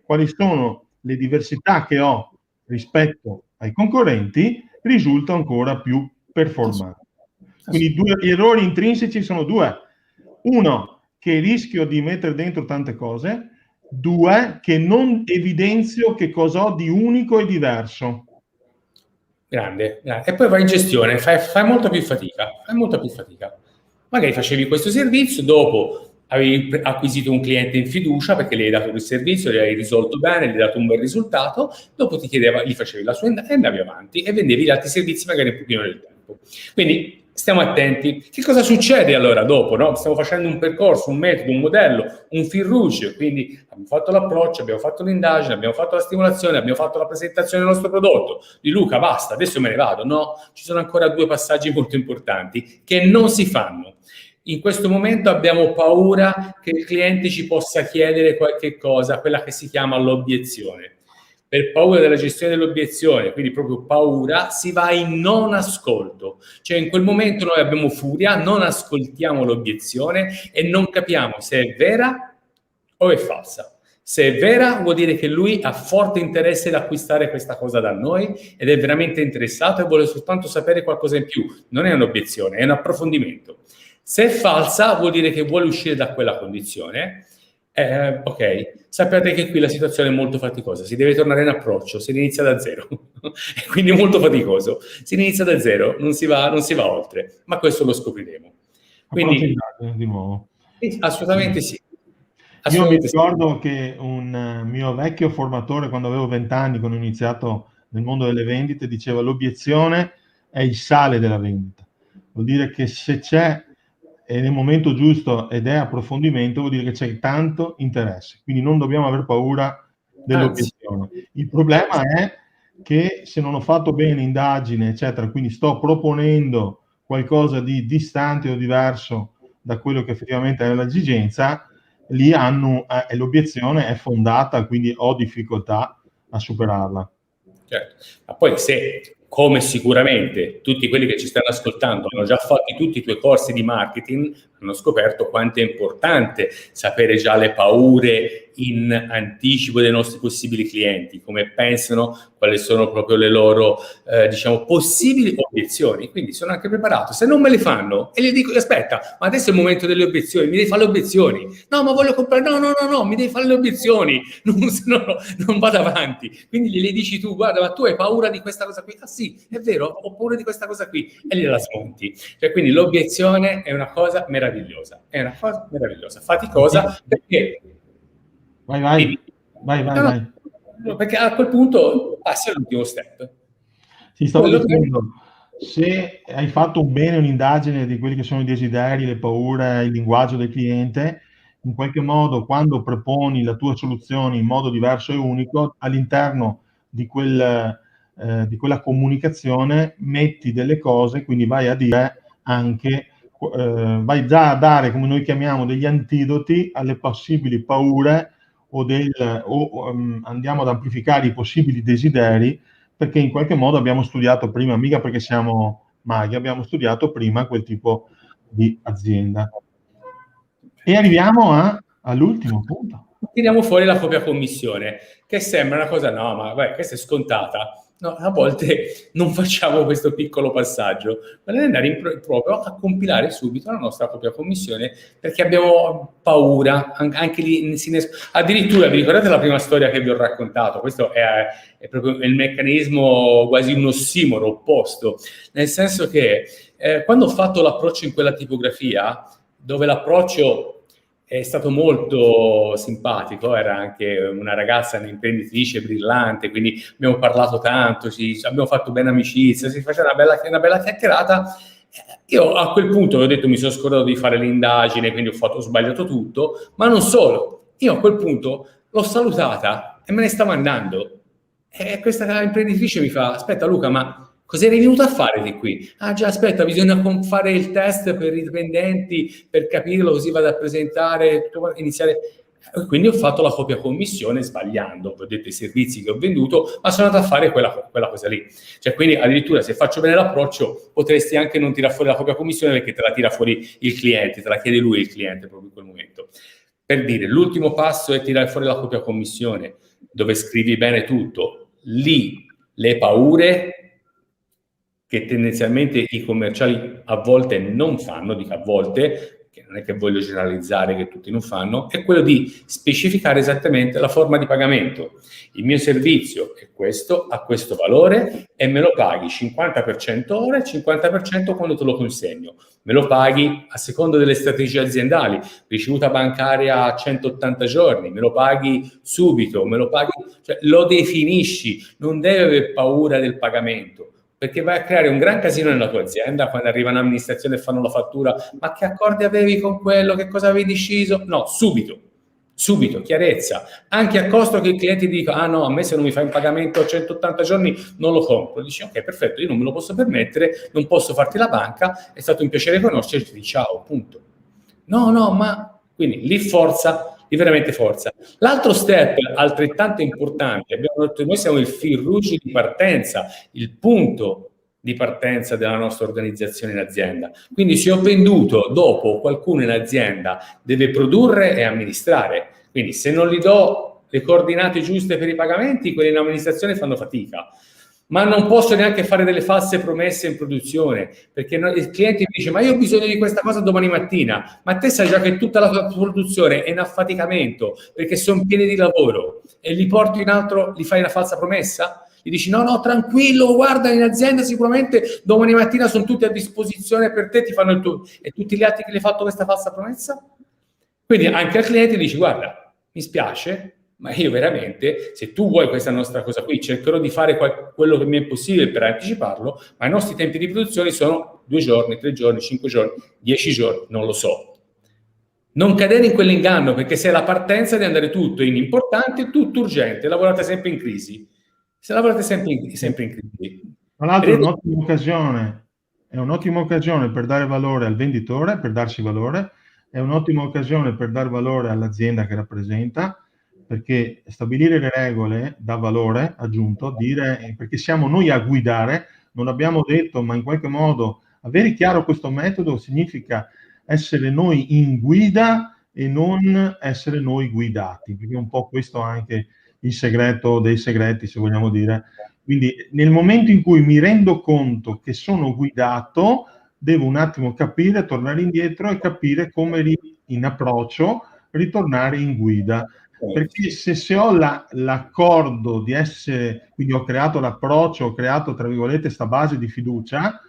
quali sono le diversità che ho rispetto ai concorrenti, risulta ancora più performante. Quindi gli errori intrinseci sono 2. 1, che rischio di mettere dentro tante cose. 2, che non evidenzio che cosa ho di unico e diverso. Grande. E poi vai in gestione, fai molta più fatica. Magari facevi questo servizio, dopo avevi acquisito un cliente in fiducia perché gli hai dato quel servizio, gli hai risolto bene, gli hai dato un bel risultato, dopo ti chiedeva, gli facevi la sua e andavi avanti e vendevi gli altri servizi magari un pochino nel tempo. Quindi Stiamo attenti. Che cosa succede allora dopo? No? Stiamo facendo un percorso, un metodo, un modello, un fil rouge, quindi abbiamo fatto l'approccio, abbiamo fatto l'indagine, abbiamo fatto la stimolazione, abbiamo fatto la presentazione del nostro prodotto. Di Luca, basta, adesso me ne vado. No, ci sono ancora 2 passaggi molto importanti che non si fanno. In questo momento abbiamo paura che il cliente ci possa chiedere qualche cosa, quella che si chiama l'obiezione. Per paura della gestione dell'obiezione, quindi proprio paura, si va in non ascolto. Cioè in quel momento noi abbiamo furia, non ascoltiamo l'obiezione e non capiamo se è vera o è falsa. Se è vera vuol dire che lui ha forte interesse ad acquistare questa cosa da noi ed è veramente interessato e vuole soltanto sapere qualcosa in più. Non è un'obiezione, è un approfondimento. Se è falsa vuol dire che vuole uscire da quella condizione. Ok, sappiate che qui la situazione è molto faticosa, si deve tornare in approccio, si inizia da zero, quindi è molto faticoso, si inizia da zero, non si va oltre, ma questo lo scopriremo. Quindi, di nuovo. Assolutamente sì. Io mi ricordo che un mio vecchio formatore, quando avevo 20 anni, quando ho iniziato nel mondo delle vendite, diceva: l'obiezione è il sale della vendita. Vuol dire che se c'è è nel momento giusto ed è approfondimento, vuol dire che c'è tanto interesse, quindi non dobbiamo aver paura dell'obiezione. Il problema è che se non ho fatto bene indagine, eccetera, quindi sto proponendo qualcosa di distante o diverso da quello che effettivamente è l'esigenza, lì l'obiezione è fondata, quindi ho difficoltà a superarla. Certo, ma poi se, come sicuramente tutti quelli che ci stanno ascoltando hanno già fatto tutti i tuoi corsi di marketing, hanno scoperto quanto è importante sapere già le paure in anticipo dei nostri possibili clienti, come pensano, quali sono proprio le loro, diciamo, possibili obiezioni. Quindi sono anche preparato. Se non me le fanno, e gli dico: aspetta, ma adesso è il momento delle obiezioni, mi devi fare le obiezioni. No, ma voglio comprare, no, mi devi fare le obiezioni, non vado avanti. Quindi gliele dici tu: guarda, ma tu hai paura di questa cosa qui? Ah sì, è vero, ho paura di questa cosa qui, e gliela smonti. Cioè, quindi l'obiezione è una cosa meravigliosa, faticosa, perché... Vai. No, perché a quel punto passi all'ultimo step. Sì, stavo dicendo, se hai fatto un bene un'indagine di quelli che sono i desideri, le paure, il linguaggio del cliente, in qualche modo quando proponi la tua soluzione in modo diverso e unico, all'interno di quella comunicazione metti delle cose, quindi vai a dire anche, vai già a dare, come noi chiamiamo, degli antidoti alle possibili paure andiamo ad amplificare i possibili desideri, perché in qualche modo abbiamo studiato prima, mica perché siamo maghi, abbiamo studiato prima quel tipo di azienda. E arriviamo all'ultimo punto. Tiriamo fuori la propria commissione, che sembra una cosa, no, ma beh, questa è scontata. No, a volte non facciamo questo piccolo passaggio, ma devi andare proprio a compilare subito la nostra propria commissione, perché abbiamo paura, anche lì addirittura vi ricordate la prima storia che vi ho raccontato? Questo è proprio il meccanismo, quasi un ossimoro opposto, nel senso che quando ho fatto l'approccio in quella tipografia, dove l'approccio è stato molto simpatico, era anche una ragazza, un'imprenditrice brillante, quindi abbiamo parlato tanto, abbiamo fatto bene amicizia, si faceva una bella chiacchierata. Io a quel punto ho detto: mi sono scordato di fare l'indagine, quindi ho sbagliato tutto, ma non solo, io a quel punto l'ho salutata e me ne stavo andando. E questa imprenditrice mi fa: aspetta Luca, ma cosa eri venuto a fare di qui? Ah già, aspetta, bisogna fare il test per i dipendenti, per capirlo, così vado a presentare, iniziare. Quindi ho fatto la copia commissione sbagliando, ho detto i servizi che ho venduto, ma sono andato a fare quella cosa lì. Cioè, quindi addirittura se faccio bene l'approccio, potresti anche non tirare fuori la copia commissione, perché te la tira fuori il cliente, te la chiede lui il cliente proprio in quel momento. Per dire, l'ultimo passo è tirare fuori la copia commissione, dove scrivi bene tutto. Lì le paure che tendenzialmente i commerciali a volte non fanno, dico a volte, che non è che voglio generalizzare che tutti non fanno, è quello di specificare esattamente la forma di pagamento. Il mio servizio è questo, ha questo valore e me lo paghi 50% ora e 50% quando te lo consegno. Me lo paghi a seconda delle strategie aziendali, ricevuta bancaria a 180 giorni, me lo paghi subito, me lo paghi, cioè lo definisci, non devi avere paura del pagamento. perché vai a creare un gran casino nella tua azienda quando arriva un'amministrazione e fanno la fattura. Ma che accordi avevi con quello? Che cosa avevi deciso? No, subito, chiarezza, anche a costo che il cliente dica: ah no, a me se non mi fai un pagamento a 180 giorni non lo compro. Dici: ok, perfetto, io non me lo posso permettere, non posso farti la banca, è stato un piacere conoscerti, ciao, punto. No, ma quindi lì forza, lì veramente forza. L'altro step altrettanto importante, abbiamo detto, noi siamo il fil rouge di partenza, il punto di partenza della nostra organizzazione in azienda. Quindi se ho venduto, dopo qualcuno in azienda deve produrre e amministrare. Quindi se non gli do le coordinate giuste per i pagamenti, quelli in amministrazione fanno fatica. Ma non posso neanche fare delle false promesse in produzione, perché il cliente mi dice: ma io ho bisogno di questa cosa domani mattina, ma te sai già che tutta la tua produzione è in affaticamento perché sono pieni di lavoro, e li porti in altro, gli fai una falsa promessa? Gli dici: no, tranquillo, guarda, in azienda sicuramente domani mattina sono tutti a disposizione per te, ti fanno il tuo, e tutti gli altri che gli hai fatto questa falsa promessa? Quindi anche al cliente dici: guarda, mi spiace, ma io veramente, se tu vuoi questa nostra cosa qui, cercherò di fare quello che mi è possibile per anticiparlo, ma i nostri tempi di produzione sono 2 giorni, 3 giorni, 5 giorni, 10 giorni, non lo so. Non cadere in quell'inganno, perché se è la partenza di andare tutto in importante, tutto urgente, lavorate sempre in crisi. Se lavorate sempre in crisi. Tra l'altro è un'ottima occasione per dare valore al venditore, per darsi valore, è un'ottima occasione per dare valore all'azienda che rappresenta, perché stabilire le regole dà valore aggiunto, perché siamo noi a guidare, non l'abbiamo detto, ma in qualche modo avere chiaro questo metodo significa essere noi in guida e non essere noi guidati, perché è un po' questo anche il segreto dei segreti, se vogliamo dire. Quindi nel momento in cui mi rendo conto che sono guidato, devo un attimo capire, tornare indietro e capire come in approccio ritornare in guida. Perché se ho l'accordo di essere, quindi ho creato l'approccio, ho creato, tra virgolette, sta base di fiducia,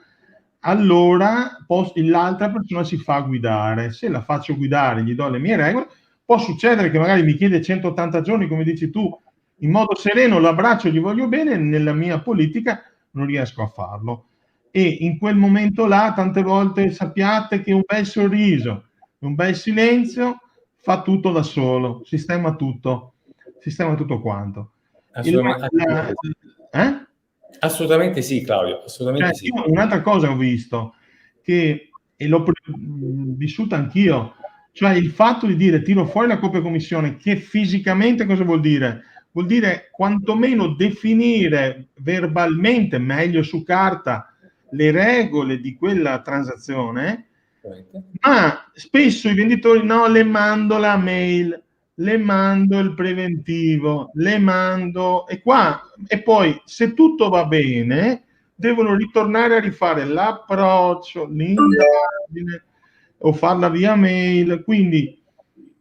allora l'altra persona si fa guidare. Se la faccio guidare, gli do le mie regole, può succedere che magari mi chiede 180 giorni, come dici tu, in modo sereno, l'abbraccio, gli voglio bene, nella mia politica non riesco a farlo. E in quel momento là, tante volte sappiate che un bel sorriso, un bel silenzio fa tutto da solo, sistema tutto quanto. Assolutamente sì, Claudio, assolutamente sì. Un'altra cosa ho visto, e l'ho vissuta anch'io, cioè il fatto di dire tiro fuori la copia commissione, che fisicamente cosa vuol dire? Vuol dire quantomeno definire verbalmente, meglio su carta, le regole di quella transazione, ma spesso i venditori no, le mando la mail, le mando il preventivo, le mando e poi se tutto va bene devono ritornare a rifare l'approccio, l'indagine o farla via mail. Quindi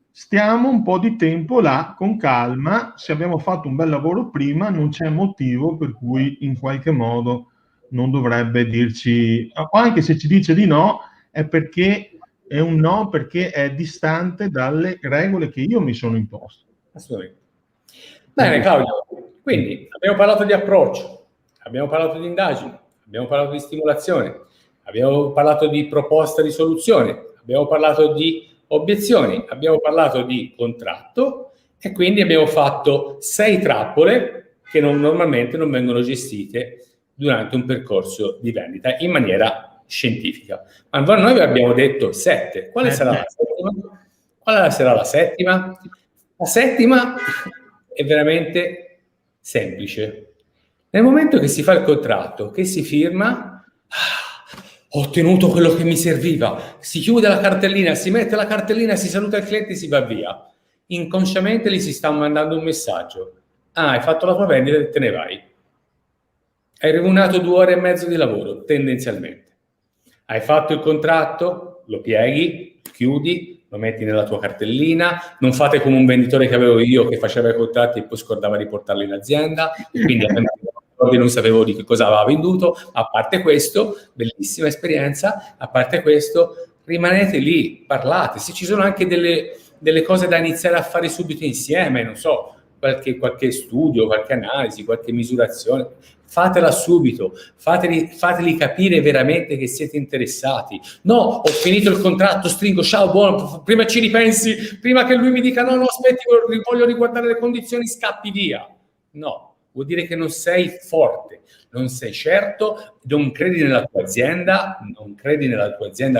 stiamo un po' di tempo là con calma. Se abbiamo fatto un bel lavoro prima, non c'è motivo per cui in qualche modo non dovrebbe dirci, o anche se ci dice di no, è perché è un no, perché è distante dalle regole che io mi sono imposto. Assolutamente. Bene, Claudio, quindi abbiamo parlato di approccio, abbiamo parlato di indagini, abbiamo parlato di stimolazione, abbiamo parlato di proposta di soluzione, abbiamo parlato di obiezioni, abbiamo parlato di contratto e quindi abbiamo fatto 6 trappole che normalmente non vengono gestite durante un percorso di vendita in maniera scientifica. Ma noi abbiamo detto 7. Quale sarà la settima? Quale sarà la settima? La settima è veramente semplice. Nel momento che si fa il contratto, che si firma, ho ottenuto quello che mi serviva, si chiude la cartellina, si mette la cartellina, si saluta il cliente e si va via. Inconsciamente gli si sta mandando un messaggio: hai fatto la tua vendita e te ne vai. Hai remunerato 2 ore e mezzo di lavoro, tendenzialmente. Hai fatto il contratto, lo pieghi, chiudi, lo metti nella tua cartellina. Non fate come un venditore che avevo io, che faceva i contratti e poi scordava di portarli in azienda, quindi non sapevo di che cosa aveva venduto. A parte questo, bellissima esperienza, a parte questo, rimanete lì, parlate. Se ci sono anche delle cose da iniziare a fare subito insieme, non so, qualche studio, qualche analisi, qualche misurazione, fatela subito, fateli capire veramente che siete interessati. No, ho finito il contratto, stringo, ciao, buono, prima ci ripensi, prima che lui mi dica no, aspetti, voglio riguardare le condizioni, scappi via. No, vuol dire che non sei forte, non sei certo, non credi nella tua azienda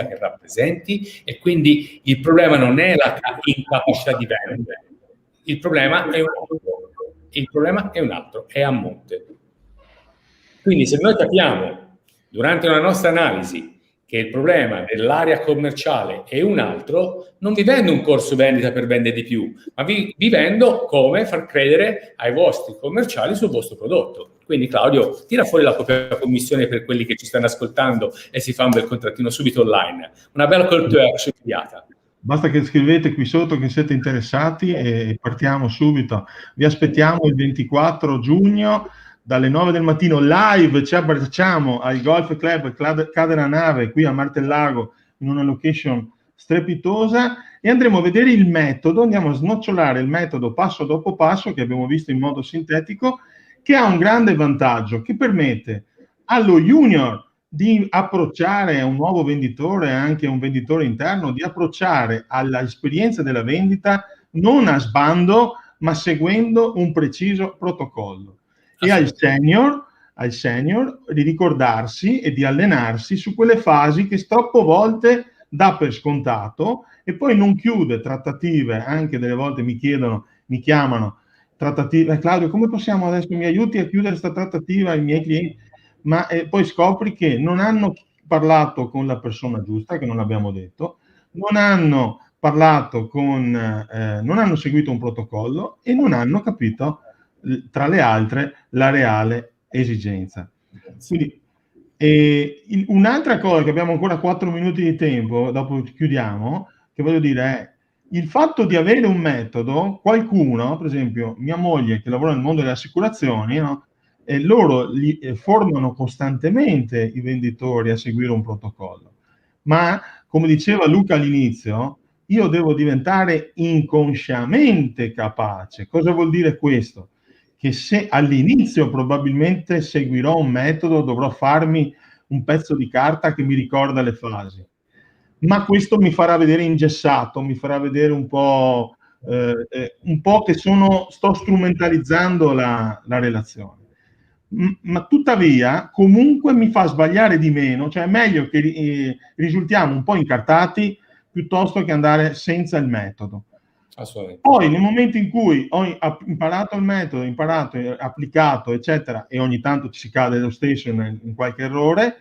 che rappresenti, e quindi il problema non è la incapacità di vendere, il problema è un altro, è a monte. Quindi se noi capiamo durante una nostra analisi che il problema dell'area commerciale è un altro, non vi vendo un corso vendita per vendere di più, ma vi vendo come far credere ai vostri commerciali sul vostro prodotto. Quindi Claudio, tira fuori la propria commissione per quelli che ci stanno ascoltando e si fa un bel contrattino subito online. Una bella call to action immediata. Basta che scrivete qui sotto che siete interessati e partiamo subito. Vi aspettiamo il 24 giugno dalle 9 del mattino live, ci abbracciamo al Golf Club Cadenanave qui a Martellago in una location strepitosa e andremo a vedere il metodo, andiamo a snocciolare il metodo passo dopo passo che abbiamo visto in modo sintetico, che ha un grande vantaggio, che permette allo junior di approcciare a un nuovo venditore, anche a un venditore interno, di approcciare all'esperienza della vendita non a sbando, ma seguendo un preciso protocollo. E al senior di ricordarsi e di allenarsi su quelle fasi che troppe volte dà per scontato e poi non chiude trattative, anche delle volte mi chiamano, trattative, Claudio, come possiamo adesso, mi aiuti a chiudere questa trattativa ai miei clienti? Ma poi scopri che non hanno parlato con la persona giusta, che non abbiamo detto, non hanno parlato non hanno seguito un protocollo e non hanno capito, tra le altre, la reale esigenza. Quindi, un'altra cosa, che abbiamo ancora 4 minuti di tempo, dopo chiudiamo, che voglio dire è il fatto di avere un metodo. Qualcuno, per esempio mia moglie che lavora nel mondo delle assicurazioni, no? Loro formano costantemente i venditori a seguire un protocollo, ma come diceva Luca all'inizio, io devo diventare inconsciamente capace. Cosa vuol dire questo? Che se all'inizio probabilmente seguirò un metodo, dovrò farmi un pezzo di carta che mi ricorda le fasi, ma questo mi farà vedere ingessato, mi farà vedere un po' che sto strumentalizzando la relazione. Ma tuttavia comunque mi fa sbagliare di meno, cioè è meglio che risultiamo un po' incartati piuttosto che andare senza il metodo. Poi nel momento in cui ho imparato il metodo, applicato, eccetera, e ogni tanto ci si cade lo stesso in qualche errore,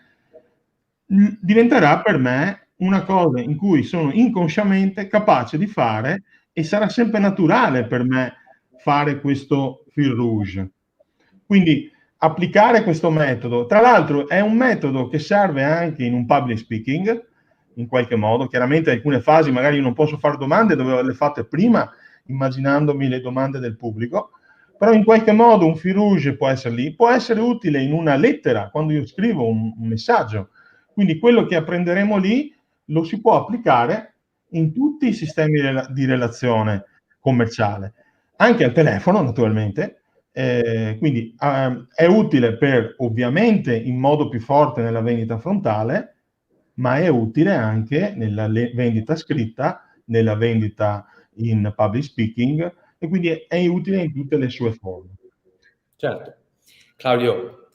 diventerà per me una cosa in cui sono inconsciamente capace di fare e sarà sempre naturale per me fare questo fil rouge. Quindi applicare questo metodo, tra l'altro è un metodo che serve anche in un public speaking, in qualche modo. Chiaramente in alcune fasi magari io non posso fare domande, dovevo averle fatte prima, immaginandomi le domande del pubblico, però in qualche modo un fil rouge può essere lì, può essere utile in una lettera, quando io scrivo un messaggio. Quindi quello che apprenderemo lì lo si può applicare in tutti i sistemi di relazione commerciale, anche al telefono naturalmente. Quindi è utile ovviamente in modo più forte nella vendita frontale, ma è utile anche nella vendita scritta, nella vendita in public speaking, e quindi è utile in tutte le sue forme. Certo. Claudio,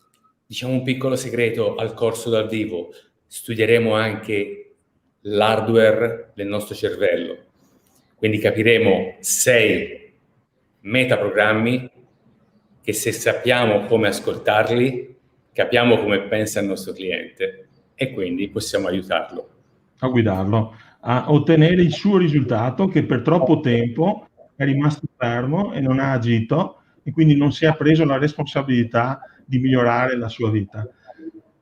diciamo un piccolo segreto al corso dal vivo: studieremo anche l'hardware del nostro cervello, quindi capiremo 6 metaprogrammi che, se sappiamo come ascoltarli, capiamo come pensa il nostro cliente e quindi possiamo aiutarlo a guidarlo, a ottenere il suo risultato, che per troppo tempo è rimasto fermo e non ha agito, e quindi non si è preso la responsabilità di migliorare la sua vita.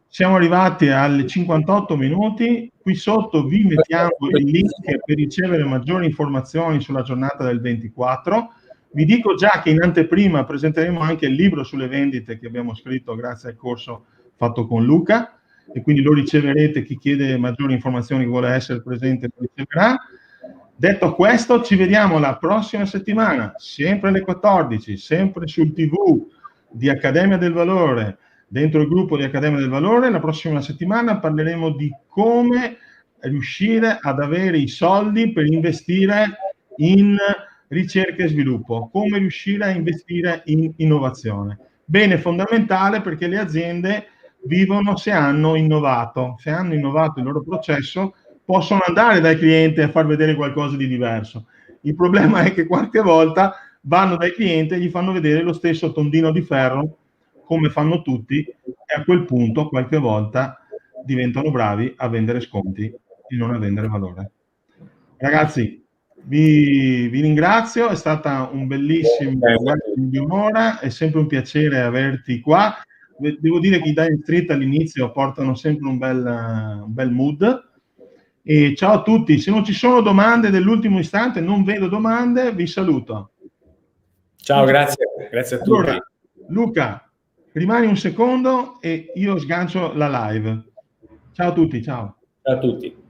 Siamo arrivati alle 58 minuti, qui sotto vi mettiamo il link per ricevere maggiori informazioni sulla giornata del 24. Vi dico già che in anteprima presenteremo anche il libro sulle vendite che abbiamo scritto grazie al corso fatto con Luca, e quindi lo riceverete. Chi chiede maggiori informazioni, vuole essere presente, lo riceverà. Detto questo, ci vediamo la prossima settimana, sempre alle 14, sempre sul TV di Accademia del Valore, dentro il gruppo di Accademia del Valore. La prossima settimana parleremo di come riuscire ad avere i soldi per investire in ricerca e sviluppo, come riuscire a investire in innovazione. Bene, fondamentale, perché le aziende vivono se hanno innovato il loro processo, possono andare dai clienti a far vedere qualcosa di diverso. Il problema è che qualche volta vanno dai clienti e gli fanno vedere lo stesso tondino di ferro, come fanno tutti, e a quel punto qualche volta diventano bravi a vendere sconti e non a vendere valore. Ragazzi, vi ringrazio, è stata un bellissimo di un'ora, è sempre un piacere averti qua. Devo dire che i Dying Street all'inizio portano sempre un bel mood. E ciao a tutti, se non ci sono domande dell'ultimo istante, non vedo domande, vi saluto. Ciao, grazie a tutti. Allora, Luca, rimani un secondo e io sgancio la live. Ciao a tutti, ciao. Ciao a tutti.